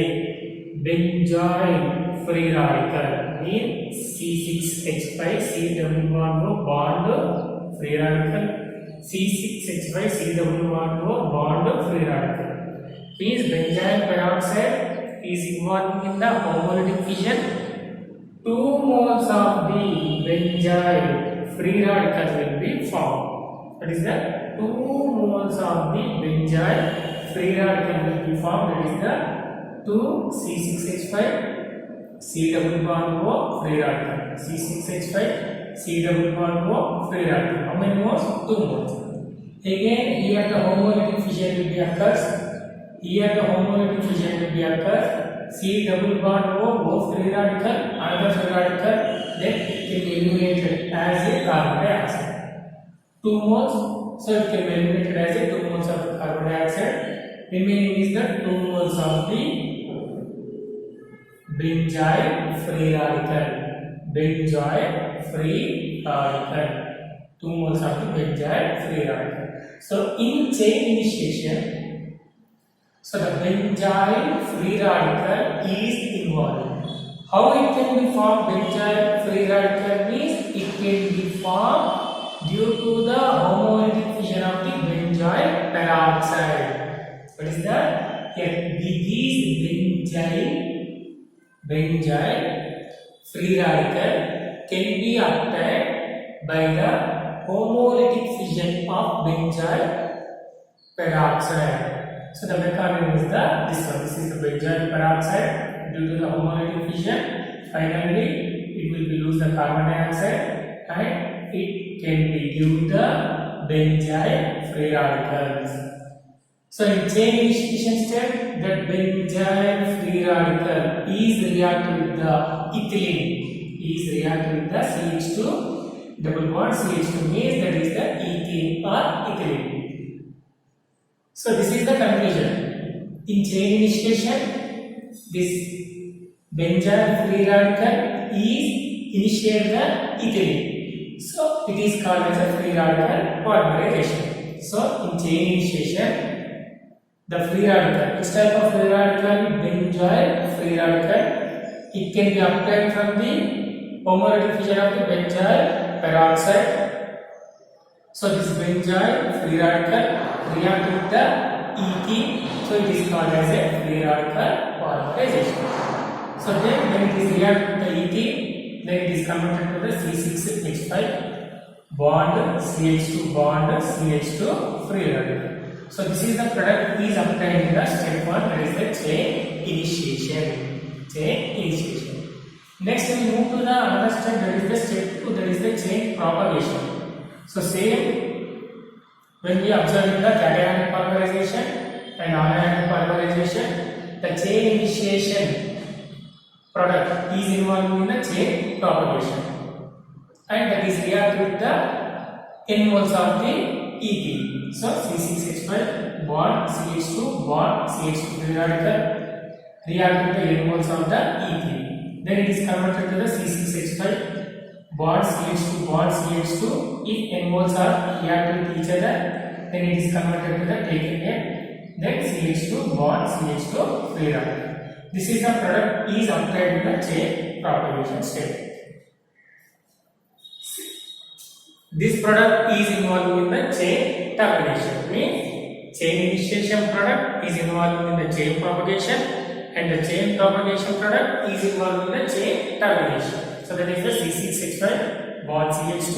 benzoyl free radical, means C6H5 C double bond O bond free radical, C6H5 C double bond O bond free radical. Means benzoyl peroxide is involved in the homolytic fission. 2 moles of the benzoyl free radical will be formed. That is the 2 moles of the benzoyl free radical will be formed. That is the 2C6H5 C double bond O free radical. C6H5 C double bond O free radical. How many moles? 2 moles. Again, here the homolytic fission will be occurs. Here the homolytic fission will be occurs. C double bond O free radical, another free radical, then it can be eliminated as a carbon dioxide. 2 moles, so it can be eliminated as a 2 moles of carbon dioxide. Remaining is the 2 moles of the benzoyl free radical. Benzoyl free radical. 2 moles of the benzoyl free radical. So in chain initiation, so the benzoyl free radical is involved. How it can be formed? Benzoyl free radical means it can be formed due to the homolytic fission of the benzoyl peroxide. What is that? Here, this is benzoyl free radical can be obtained by the homolytic fission of benzyl peroxide. So the mechanism is this one. This is the benzyl peroxide. Due to the homolytic fission, finally it will be lose the carbon dioxide and it can be give the benzyl free radicals. So in chain initiation step, that benzyl free radical is reacted with the ethylene. Is reacted with the CH2 double bond CH2 means that is the ethene or ethylene. So this is the conclusion. In chain initiation, this benzyl free radical is initiate the ethylene. So it is called as a free radical polymerization. So in chain initiation, the free radical, this type of free radical, benzyl free radical, it can be obtained from the homolytic fission of the benzyl peroxide. So this benzyl free radical react with the ethene, so it is called as a free radical polymerization. So then when it is react with the ethene, then it is converted to the C6H5 bond CH2 bond CH2 free radical. So this is the product is obtained in the step 1, that is the chain initiation. Chain initiation. Next we move to the another step, that is the step 2, that is the chain propagation. So same when we observe the cationic polymerization and anionic polymerization, the chain initiation product is involved in the chain propagation, and that is react with the n moles of the ethene. So C6H5 bond CH2 bond CH2 free radical react with the n moles of the ethene. Then it is converted to the C6H5 bond CH2 bond CH2. If n moles are react with each other, then it is converted to the taken n. Then CH2 bond CH2 free radical. This is the product is obtained in the chain propagation step. This product is involved in the chain termination. Means chain initiation product is involved in the chain propagation, and the chain propagation product is involved in the chain termination. So that is the C6H5 bond CH2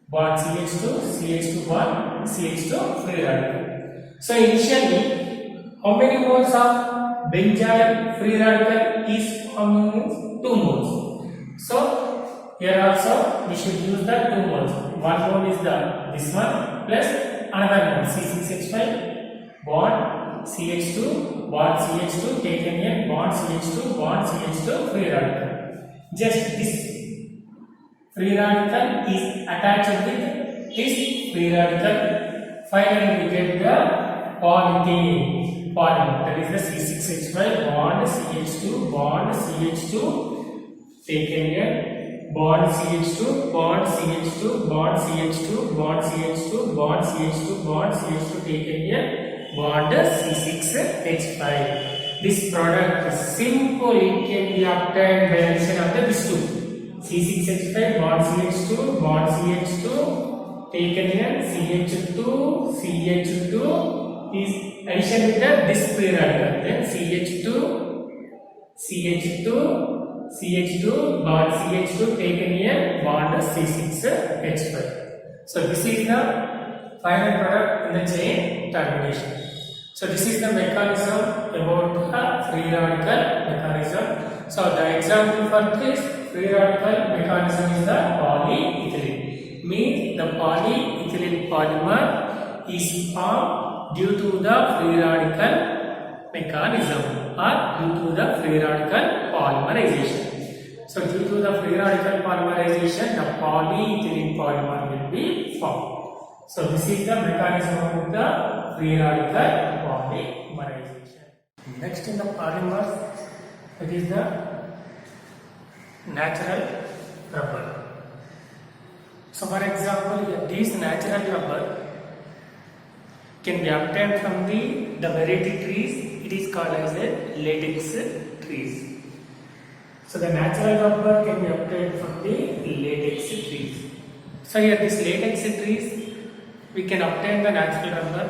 bond CH2 CH2 bond CH2 free radical. So initially, how many moles of benzyl free radical is forming? 2 moles. So here also we should use the 2 moles. One mole is the this one plus another mole C6H5 bond CH2 bond CH2 taken here bond CH2 free radical. Just this free radical is attached with this free radical. Finally we get the polyethylene polymer, that is the C6H5 bond CH2 taken here bond CH2 bond CH2 bond CH2 bond CH2 bond CH2 bond CH2 taken here bond C6H5. This product is simple, it can be obtained by addition of the these two C6H5 bond CH2 taken here CH2 is addition with the this free radical, then CH2 bond CH2 taken here bond C6H5. So this is the final product in the chain termination. So this is the mechanism about the free radical mechanism. So the example for this free radical mechanism is the polyethylene. Means the polyethylene polymer is formed due to the free radical mechanism or due to the free radical polymerization. So due to the free radical polymerization, the polyethylene polymer will be formed. So this is the mechanism of the free radical polymerization. Next in the polymers, it is the natural rubber. So for example, this natural rubber can be obtained from the variety trees. It is called as a latex trees. So the natural rubber can be obtained from the latex trees. So here this latex trees, we can obtain the natural rubber.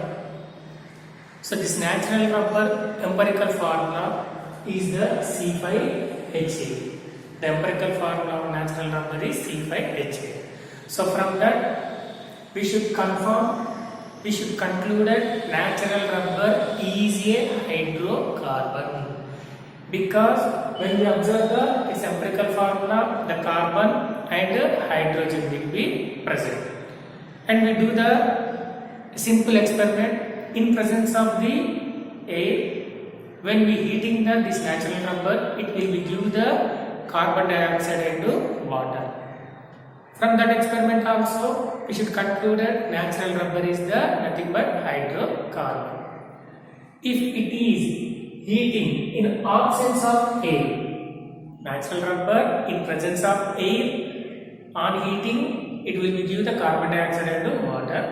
So this natural rubber empirical formula is the C5H8. The empirical formula of natural rubber is C5H8. So from that we should conclude that natural rubber is a hydrocarbon, because when we observe its empirical formula, the carbon and hydrogen will be present, and we do the simple experiment in presence of the air. When we heating this natural rubber, it will give the carbon dioxide and water. From that experiment also, we should conclude that natural rubber is nothing but hydrocarbon. If it is heating in absence of air, natural rubber in presence of air, on heating it will give the carbon dioxide and water.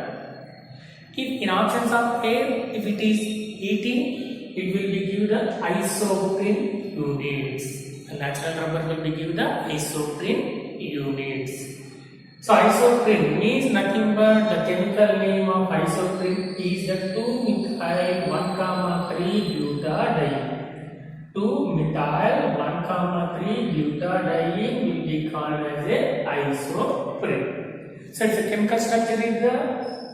If in absence of air, if it is heating, it will give the isoprene units. The natural rubber will give the isoprene units. So isoprene means nothing but the chemical name of isoprene is the 2-methyl 1,3-butadiene. 2-methyl 1,3-butadiene will be called as a isoprene. So its chemical structure is the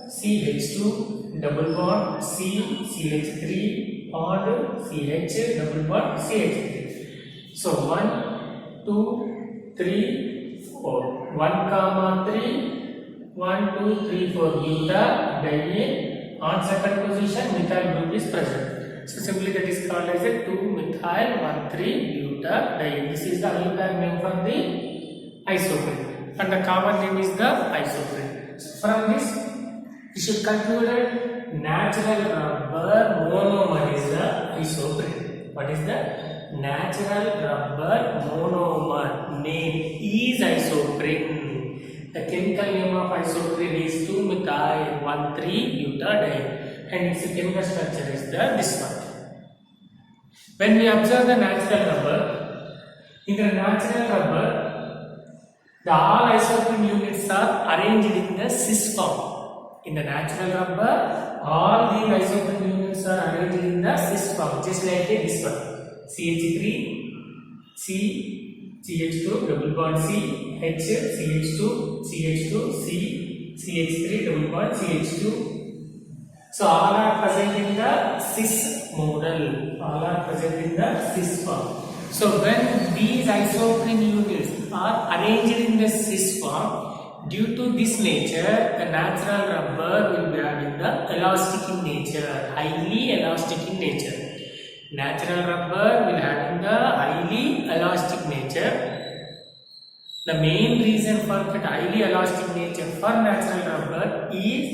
CH2 double bond C CH3 bond CH double bond CH3. So 1, 2, 3, 4. 1,3, 1, 2, 3, 4 butadiene. On second position, methyl group is present. So simply that is called as a 2-methyl-1,3-butadiene. This is the alipag name for the isoprene, and the common name is the isoprene. So from this, we should conclude that natural rubber monomer is the isoprene. What is the natural rubber monomer name is isoprene. The chemical name of isoprene is 2-methyl-1,3-butadiene, and its chemical structure is this one. When we observe the natural rubber, in the natural rubber, the all isoprene units are arranged in the cis form. In the natural rubber, all the isoprene units are arranged in the cis form, just like this one. CH3, C, CH2, double bond C, H, CH2, CH2, C, CH3, double bond CH2. So all are present in the cis model. All are present in the cis form. So when these isoprene units are arranged in the cis form, due to this nature, the natural rubber will be having the elastic in nature, highly elastic in nature. Natural rubber will have the highly elastic nature. The main reason for that highly elastic nature for natural rubber is,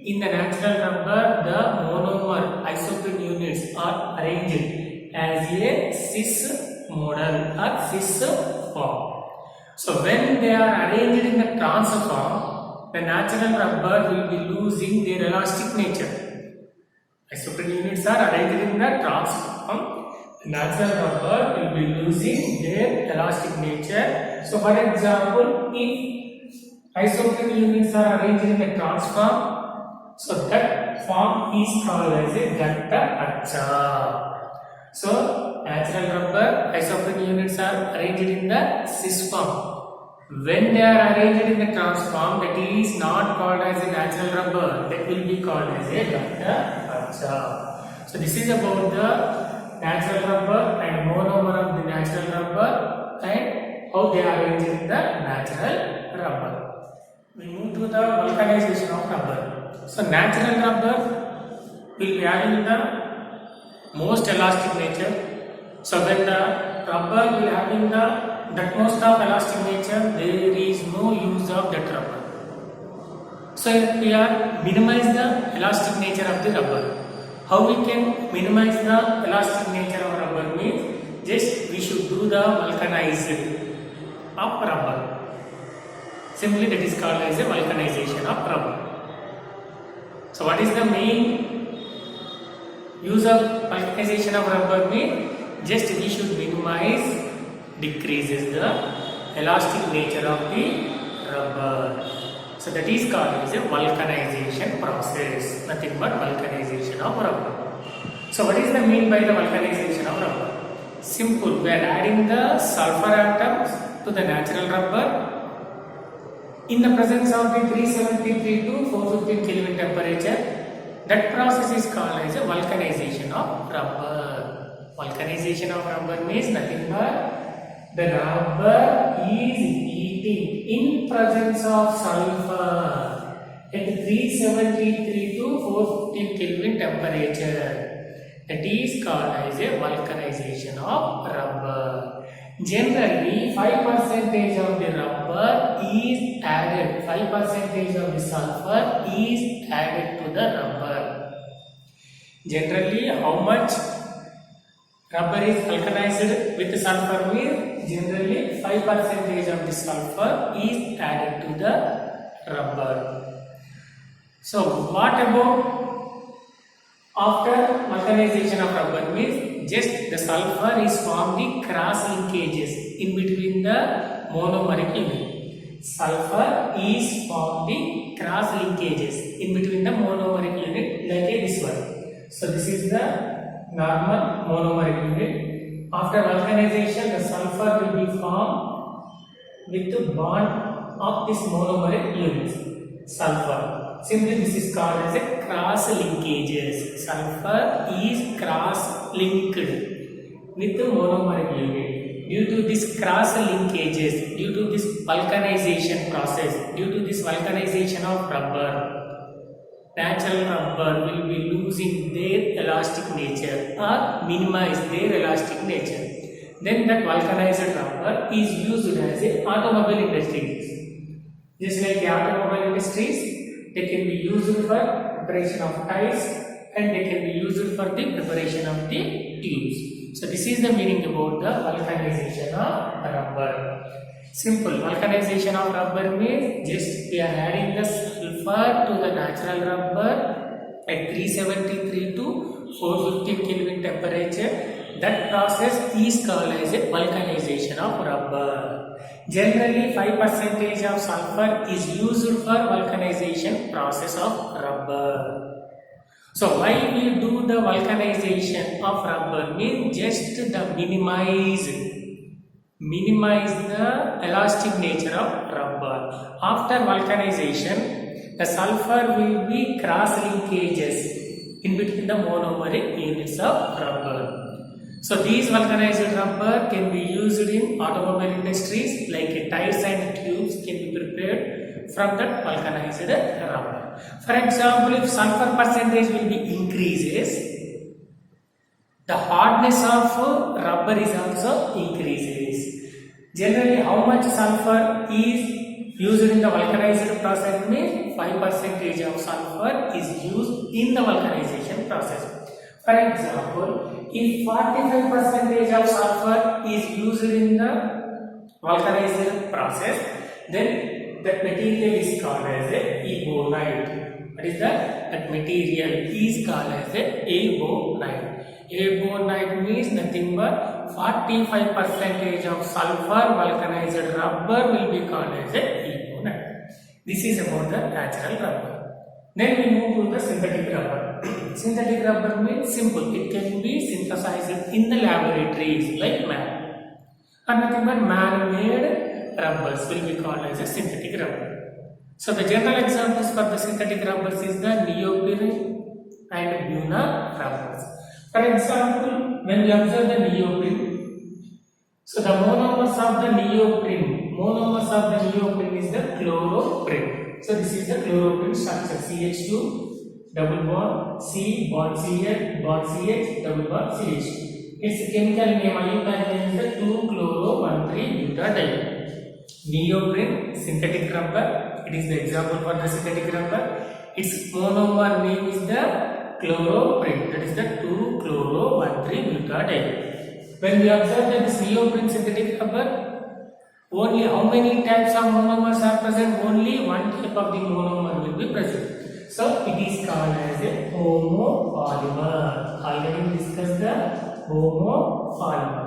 in the natural rubber, the monomer isoprene units are arranged as a cis model or cis form. So when they are arranged in the trans form, the natural rubber will be losing their elastic nature. Isoprene units are arranged in the trans form. Natural rubber will be losing their elastic nature. So for example, if isoprene units are arranged in the trans form, so that form is called as a Gatta Acha. So natural rubber isoprene units are arranged in the cis form. When they are arranged in the trans form, that is not called as a natural rubber, that will be called as a Gatta Acha. So this is about the natural rubber and monomer of the natural rubber and how they are arranged in the natural rubber. We move to the vulcanization of rubber. So natural rubber will be having the most elastic nature. So when the rubber will having that most of elastic nature, there is no use of that rubber. So we are minimize the elastic nature of the rubber. How we can minimize the elastic nature of rubber means, just we should do the vulcanizing of rubber. Simply that is called as a vulcanization of rubber. So what is the main use of vulcanization of rubber means? Just we should minimize, decreases the elastic nature of the rubber. So that is called as a vulcanization process, nothing but vulcanization of rubber. So what is the mean by the vulcanization of rubber? Simple. We are adding the sulfur atoms to the natural rubber in the presence of the 373 to 415 Kelvin temperature. That process is called as a vulcanization of rubber. Vulcanization of rubber means nothing but the rubber is heating in presence of sulfur at 373 to 415 Kelvin temperature. That is called as a vulcanization of rubber. Generally, 5% of the rubber is added, 5% of the sulfur is added to the rubber. Generally, how much rubber is vulcanized with sulfur means generally 5% of the sulfur is added to the rubber. So, what about after vulcanization of rubber means just the sulfur is formed the cross linkages in between the monomeric unit. Sulfur is formed the cross linkages in between the monomeric unit like this one. So this is the normal monomeric unit. After vulcanization, the sulfur will be formed with the bond of this monomeric unit. Sulfur. Simply this is called as a cross linkages. Sulfur is cross linked with the monomeric unit. Due to this cross linkages, due to this vulcanization process, due to this vulcanization of rubber, natural rubber will be losing their elastic nature or minimize their elastic nature. Then that vulcanized rubber is used as a automobile industries. Just like the automobile industries, they can be used for preparation of tires and they can be used for the preparation of the tubes. So this is the meaning about the vulcanization of rubber. Simple. Vulcanization of rubber means just we are adding the sulfur to the natural rubber at 373 to 415 Kelvin temperature. That process is called as a vulcanization of rubber. Generally, 5% of sulfur is used for vulcanization process of rubber. So, why we do the vulcanization of rubber means just the minimize the elastic nature of rubber. After vulcanization, the sulfur will be cross linkages in between the monomeric units of rubber. So these vulcanized rubber can be used in automobile industries like tires and tubes can be prepared from that vulcanized rubber. For example, if sulfur percentage will be increases, the hardness of rubber is also increases. Generally, how much sulfur is used in the vulcanized process means 5% of sulfur is used in the vulcanization process. For example, if 45% of sulfur is used in the vulcanized process, then that material is called as a ebonite. What is that? That material is called as a ebonite. Ebonite means nothing but 45% of sulfur vulcanized rubber will be called as a ebonite. This is about the natural rubber. Then we move to the synthetic rubber. Synthetic rubber means simple. It can be synthesized in the laboratories like man. Or nothing but man-made rubbers will be called as a synthetic rubber. So the general examples for the synthetic rubbers is the neoprene and Buna rubbers. For example, when we observe the neoprene, so the monomers of the neoprene is the chloroprene. So this is the chloroprene structure, CH2 double bond C bond CH bond CH double bond CH. Its chemical name IUPAC name is the 2-chloro-1,3-butadiene. Neoprene synthetic rubber. It is the example for the synthetic rubber. Its monomer name is the chloroprene. That is the 2-chloro-1,3-butadiene. When we observe that this neoprene synthetic rubber, only how many types of monomers are present? Only one type of the monomer will be present. So it is called as a homopolymer. Already discussed the homopolymer.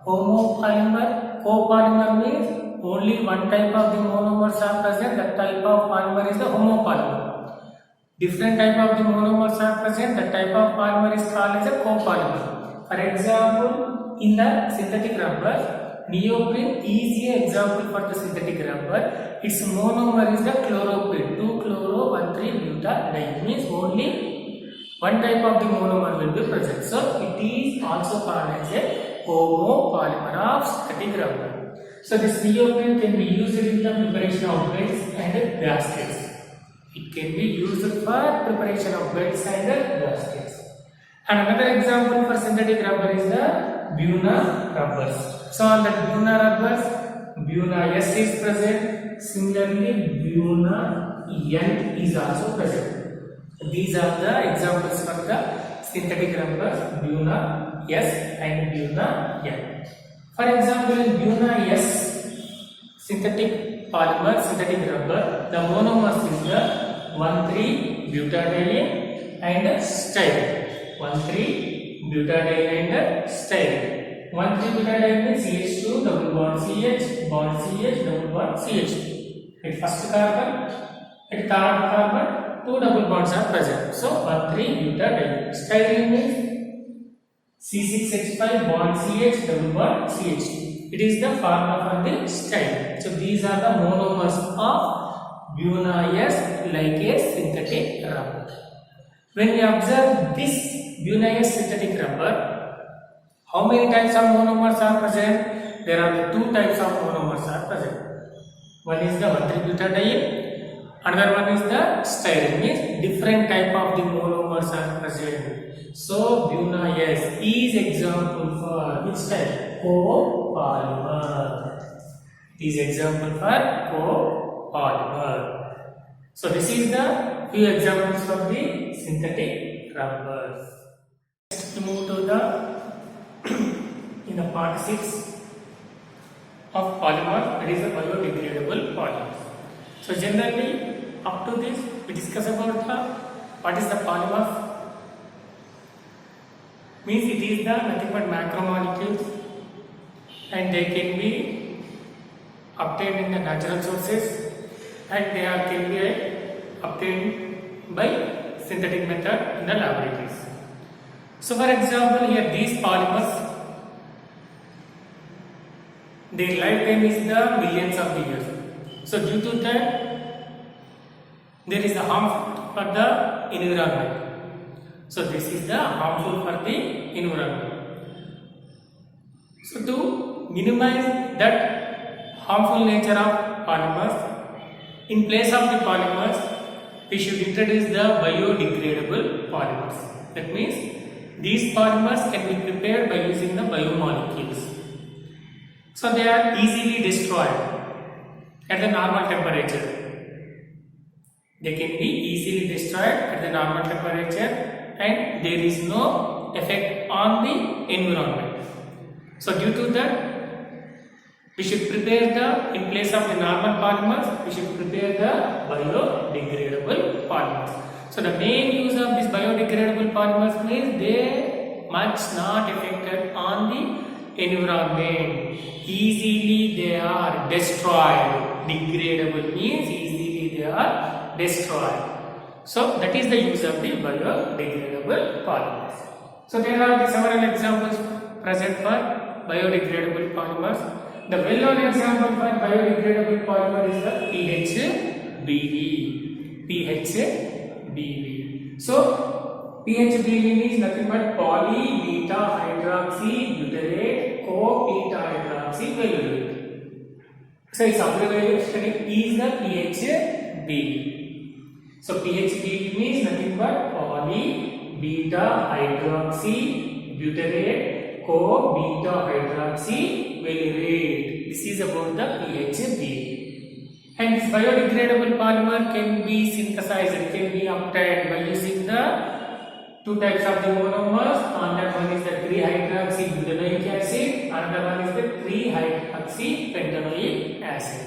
Homopolymer, copolymer means only one type of the monomers are present. That type of polymer is the homopolymer. Different type of the monomers are present. That type of polymer is called as a copolymer. For example, in the synthetic rubber, neoprene is an example for the synthetic rubber. Its monomer is the chloroprene, 2-chloro-1,3-butadiene. Means only one type of the monomer will be present. So it is also called as a homopolymer of synthetic rubber. So this neoprene can be used in the preparation of belts and gaskets. It can be used for preparation of belts and gaskets. And another example for synthetic rubber is the Buna rubbers. So on the Buna rubbers, Buna S is present. Similarly, Buna N is also present. These are the examples for the synthetic rubbers, Buna S and Buna N. For example, in Buna S, synthetic polymer, synthetic rubber, the monomers is the 1,3-butadiene and styrene. 1,3-butadiene and styrene. 1,3-butadiene means CH2 double bond CH, bond CH, double bond CH2. At first carbon, at third carbon, 2 double bonds are present. So 1,3-butadiene. Styrene means C6H5 bond CH double bond CH2. It is the formula for the styrene. So these are the monomers of Buna S like a synthetic rubber. When we observe this Buna S synthetic rubber, how many types of monomers are present? There are 2 types of monomers are present. One is the 1,3-butadiene, another one is the styrene. Means different type of the monomers are present. So Buna S is example for which type? Copolymer. It is example for copolymer. So this is the few examples of the synthetic rubbers. Next we move to the in the part 6 of polymer, that is the biodegradable polymer. So generally up to this we discuss about what is the polymer. Means it is the nothing but macromolecules and they can be obtained in the natural sources and they are can be obtained by synthetic method in the laboratories. So for example, here these polymers, their lifetime is the millions of the years. So due to that, there is a harm for the environment. So this is the harmful for the environment. So to minimize that harmful nature of polymers, in place of the polymers, we should introduce the biodegradable polymers. That means these polymers can be prepared by using the biomolecules. So they are easily destroyed at the normal temperature. They can be easily destroyed at the normal temperature and there is no effect on the environment. So due to that, we should prepare in place of the normal polymers, we should prepare the biodegradable polymers. So the main use of this biodegradable polymers means they much not affected on the environment. Easily they are destroyed. Degradable means easily they are destroyed. So that is the use of the biodegradable polymers. So there are several examples present for biodegradable polymers. The well-known example for biodegradable polymer is the PHBD. PHBD. So PHBD means nothing but poly beta hydroxy butyrate co beta hydroxy valuate. So its abbreviation is the PHBD. So PHBD means nothing but poly beta hydroxy butyrate co beta hydroxy valuate. This is about the PHBD. And this biodegradable polymer can be synthesized, it can be obtained by using the 2 types of the monomers. On that one is the 3-hydroxybutanoic acid, another one is the 3-hydroxypentanoic acid.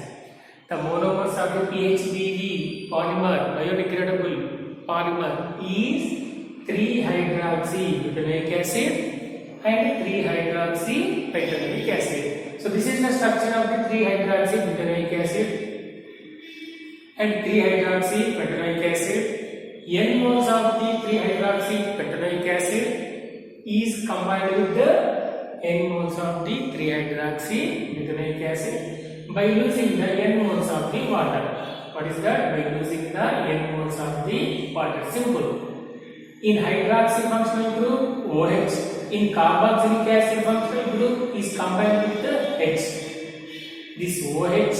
The monomers of the PHBD polymer, biodegradable polymer, is 3-hydroxybutanoic acid and 3-hydroxypentanoic acid. So this is the structure of the 3-hydroxybutanoic acid and 3-hydroxypentanoic acid. N moles of the 3-hydroxypentanoic acid is combined with the N moles of the 3-hydroxybutanoic acid by losing the N moles of the water. What is that? By losing the N moles of the water. Simple. In hydroxy functional group, OH. In carboxylic acid functional group is combined with the H. This OH,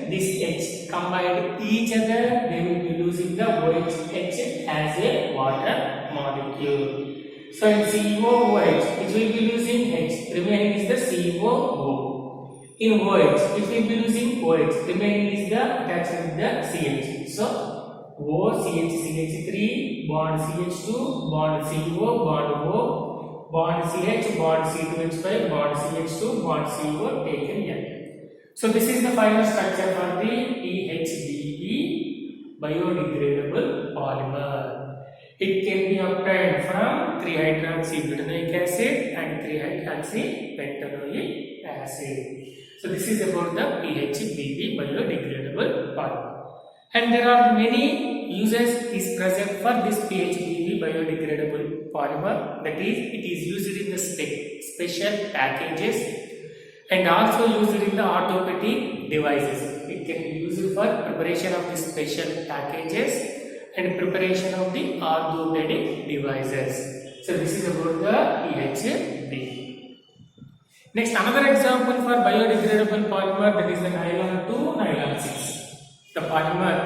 this H combined each other, they will be losing the OH as a water molecule. So in COOH, it will be losing H, remaining is the COO. In OH, it will be losing OH, remaining is the attached with the CH. So OCH3 bond CH2 bond CO bond O bond CH bond C2H5 bond CH2 bond CO taken here. So this is the final structure for the PHBE biodegradable polymer. It can be obtained from 3-hydroxybutanoic acid and 3-hydroxypentanoic acid. So this is about the PHBE biodegradable polymer. And there are many uses is present for this PHBE biodegradable polymer. That is, it is used in the special packages and also used in the orthopedic devices. It can be used for preparation of the special packages and preparation of the orthopedic devices. So this is about the PHB. Next, another example for biodegradable polymer, that is the nylon to nylon 6. The polymer,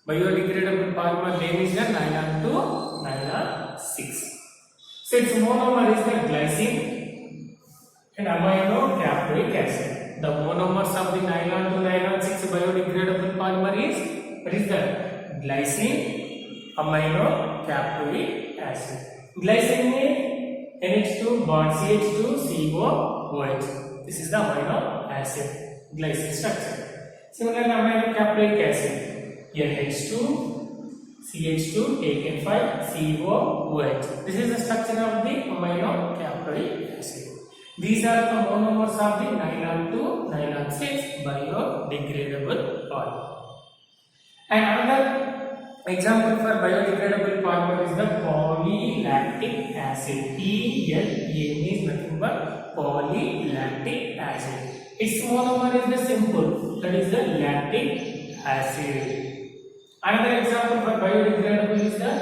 biodegradable polymer name is the nylon to nylon 6. So its monomer is the glycine and amino caproic acid. The monomers of the nylon to nylon 6 biodegradable polymer is, what is that? Glycine, amino caproic acid. Glycine means NH2 bond CH2 COOH. This is the amino acid glycine structure. Similarly, amino caproic acid, NH2 CH2 taken 5 COOH. This is the structure of the amino caproic acid. These are the monomers of the nylon to nylon 6 biodegradable polymer. And another example for biodegradable polymer is the polylactic acid. PLA means nothing but polylactic acid. Its monomer is the simple, that is the lactic acid. Another example for biodegradable is the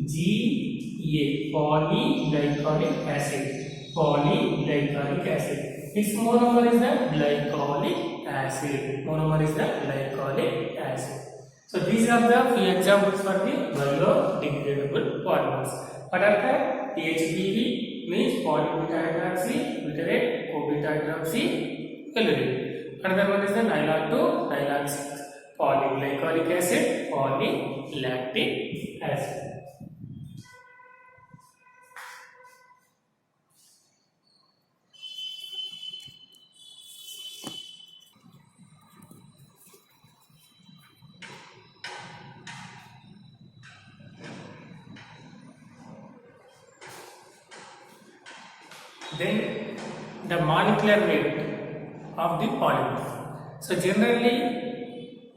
PGA, polyglycolic acid. Polyglycolic acid. Its monomer is the glycolic acid. Monomer is the glycolic acid. So these are the few examples for the biodegradable polymers. What are the? PHBE means polybutadienoxy, butyrate, co-butadienoxy, tellurate. Another one is the nylon to nylon 6. Polyglycolic acid, polylactic acid. Then the molecular weight of the polymer. So generally,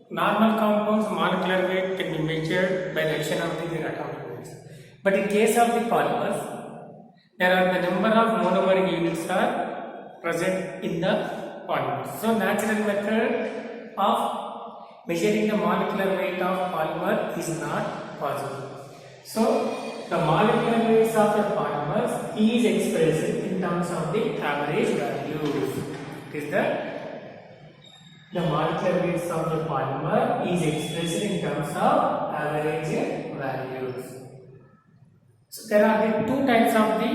normal compounds molecular weight can be measured by the addition of the atomic weights. But in case of the polymers, there are the number of monomer units are present in the polymers. So natural method of measuring the molecular weight of polymer is not possible. So the molecular weights of the polymers is expressed in terms of the average values. It is the molecular weights of the polymer is expressed in terms of average values. So there are the two types of the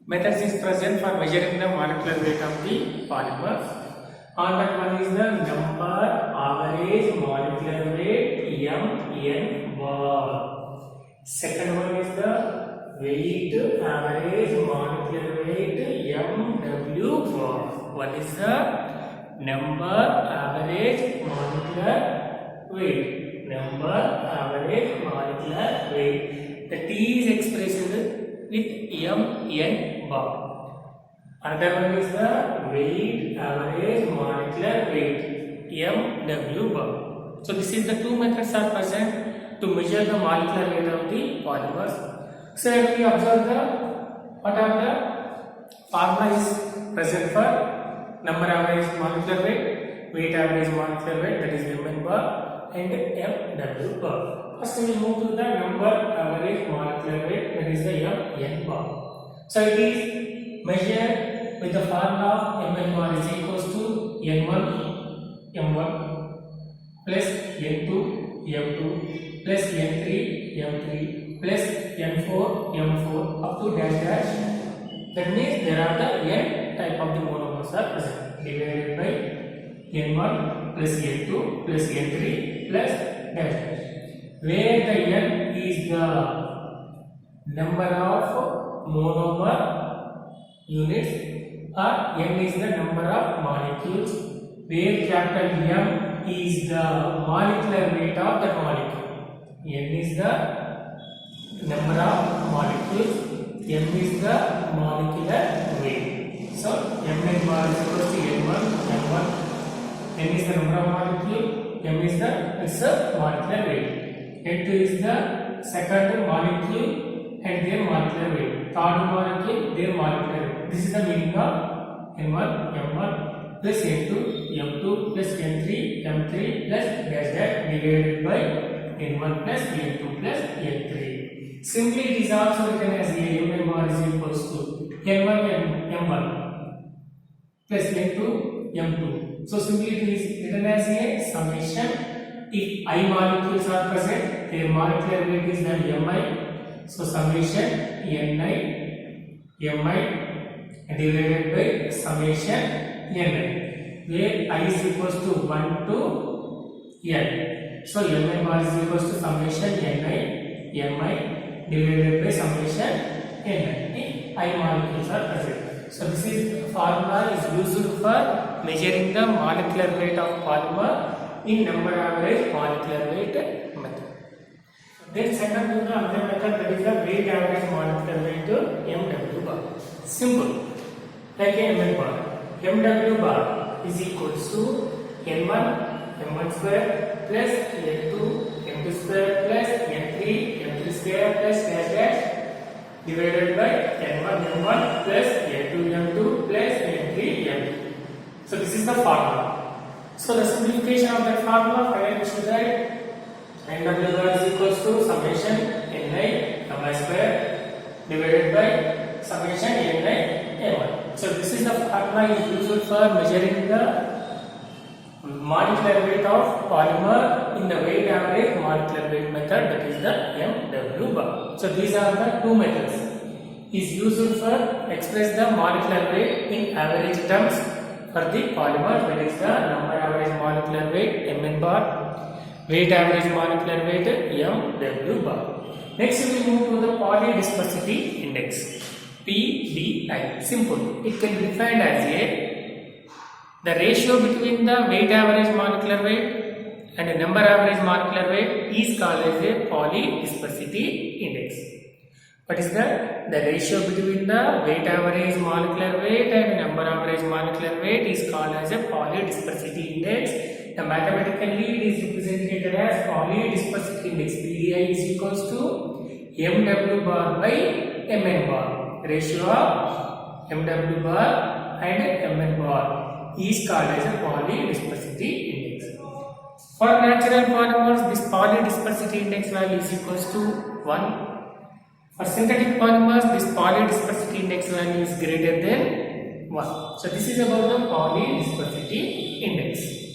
methods is present for measuring the molecular weight of the polymers. On that one is the number average molecular weight MN bar. Second one is the weight average molecular weight MW bar. One is the number average molecular weight. Number average molecular weight. The T is expressed with MN bar. Another one is the weight average molecular weight MW bar. So this is the two methods are present to measure the molecular weight of the polymers. So if we observe the What are the formula is present for number average molecular weight, weight average molecular weight, that is Mn bar, and Mw bar. First we move to the number average molecular weight, that is the Mn bar. So it is measured with the formula Mn bar is equals to N1 M1 plus N2 M2 plus N3 M3 plus N4 M4 up to dash dash. That means there are the N type of the monomers are present, divided by N1 plus N2 plus N3 plus dash dash. Where the N is the number of monomer units or N is the number of molecules, where capital M is the molecular weight of the molecule. N is the number of molecules, M is the molecular weight. So Mn bar is equal to N1 M1. N is the number of molecule, M is the molecular weight. N2 is the second molecule and their molecular weight. Third molecule, their molecular weight. This is the meaning of N1 M1 plus N2 M2 plus N3 M3 plus dash dash divided by N1 plus N2 plus N3. Simply it is also written as Mn bar is equals to N1 M1 plus N2 M2. So simply it is written as a summation. If I molecules are present, their molecular weight is then Mi. So summation Ni Mi divided by summation Ni, where I is equals to 1 to N. So Mi bar is equals to summation Ni Mi divided by summation Ni. If I molecules are present. So this is formula is used for measuring the molecular weight of polymer in number average molecular weight method. Then second to the other method, that is the weight average molecular weight Mw bar. Simple, like a Mn bar. Mw bar is equals to N1 M1 square plus N2 M2 square plus N3 M3 square plus dash dash divided by N1 M1 plus N2 M2 plus N3 M2. So this is the formula. So the simplification of that formula, finally we should write Mw bar is equals to summation Ni Mi square divided by summation Ni M1. So this is the formula is used for measuring the molecular weight of polymer in the weight average molecular weight method, that is the Mw bar. So these are the two methods is used for express the molecular weight in average terms for the polymer, that is the number average molecular weight Mn bar, weight average molecular weight Mw bar. Next we move to the polydispersity index, PDI. Simple, it can be defined as the ratio between the weight average molecular weight and the number average molecular weight is called as a polydispersity index. What is the ratio between the weight average molecular weight and number average molecular weight is called as a polydispersity index. The mathematically it is represented as polydispersity index. PDI is equals to Mw bar by Mn bar. Ratio of Mw bar and Mn bar is called as a polydispersity index. For natural polymers, this polydispersity index value is equals to 1. For synthetic polymers, this polydispersity index value is greater than 1. So this is about the polydispersity index.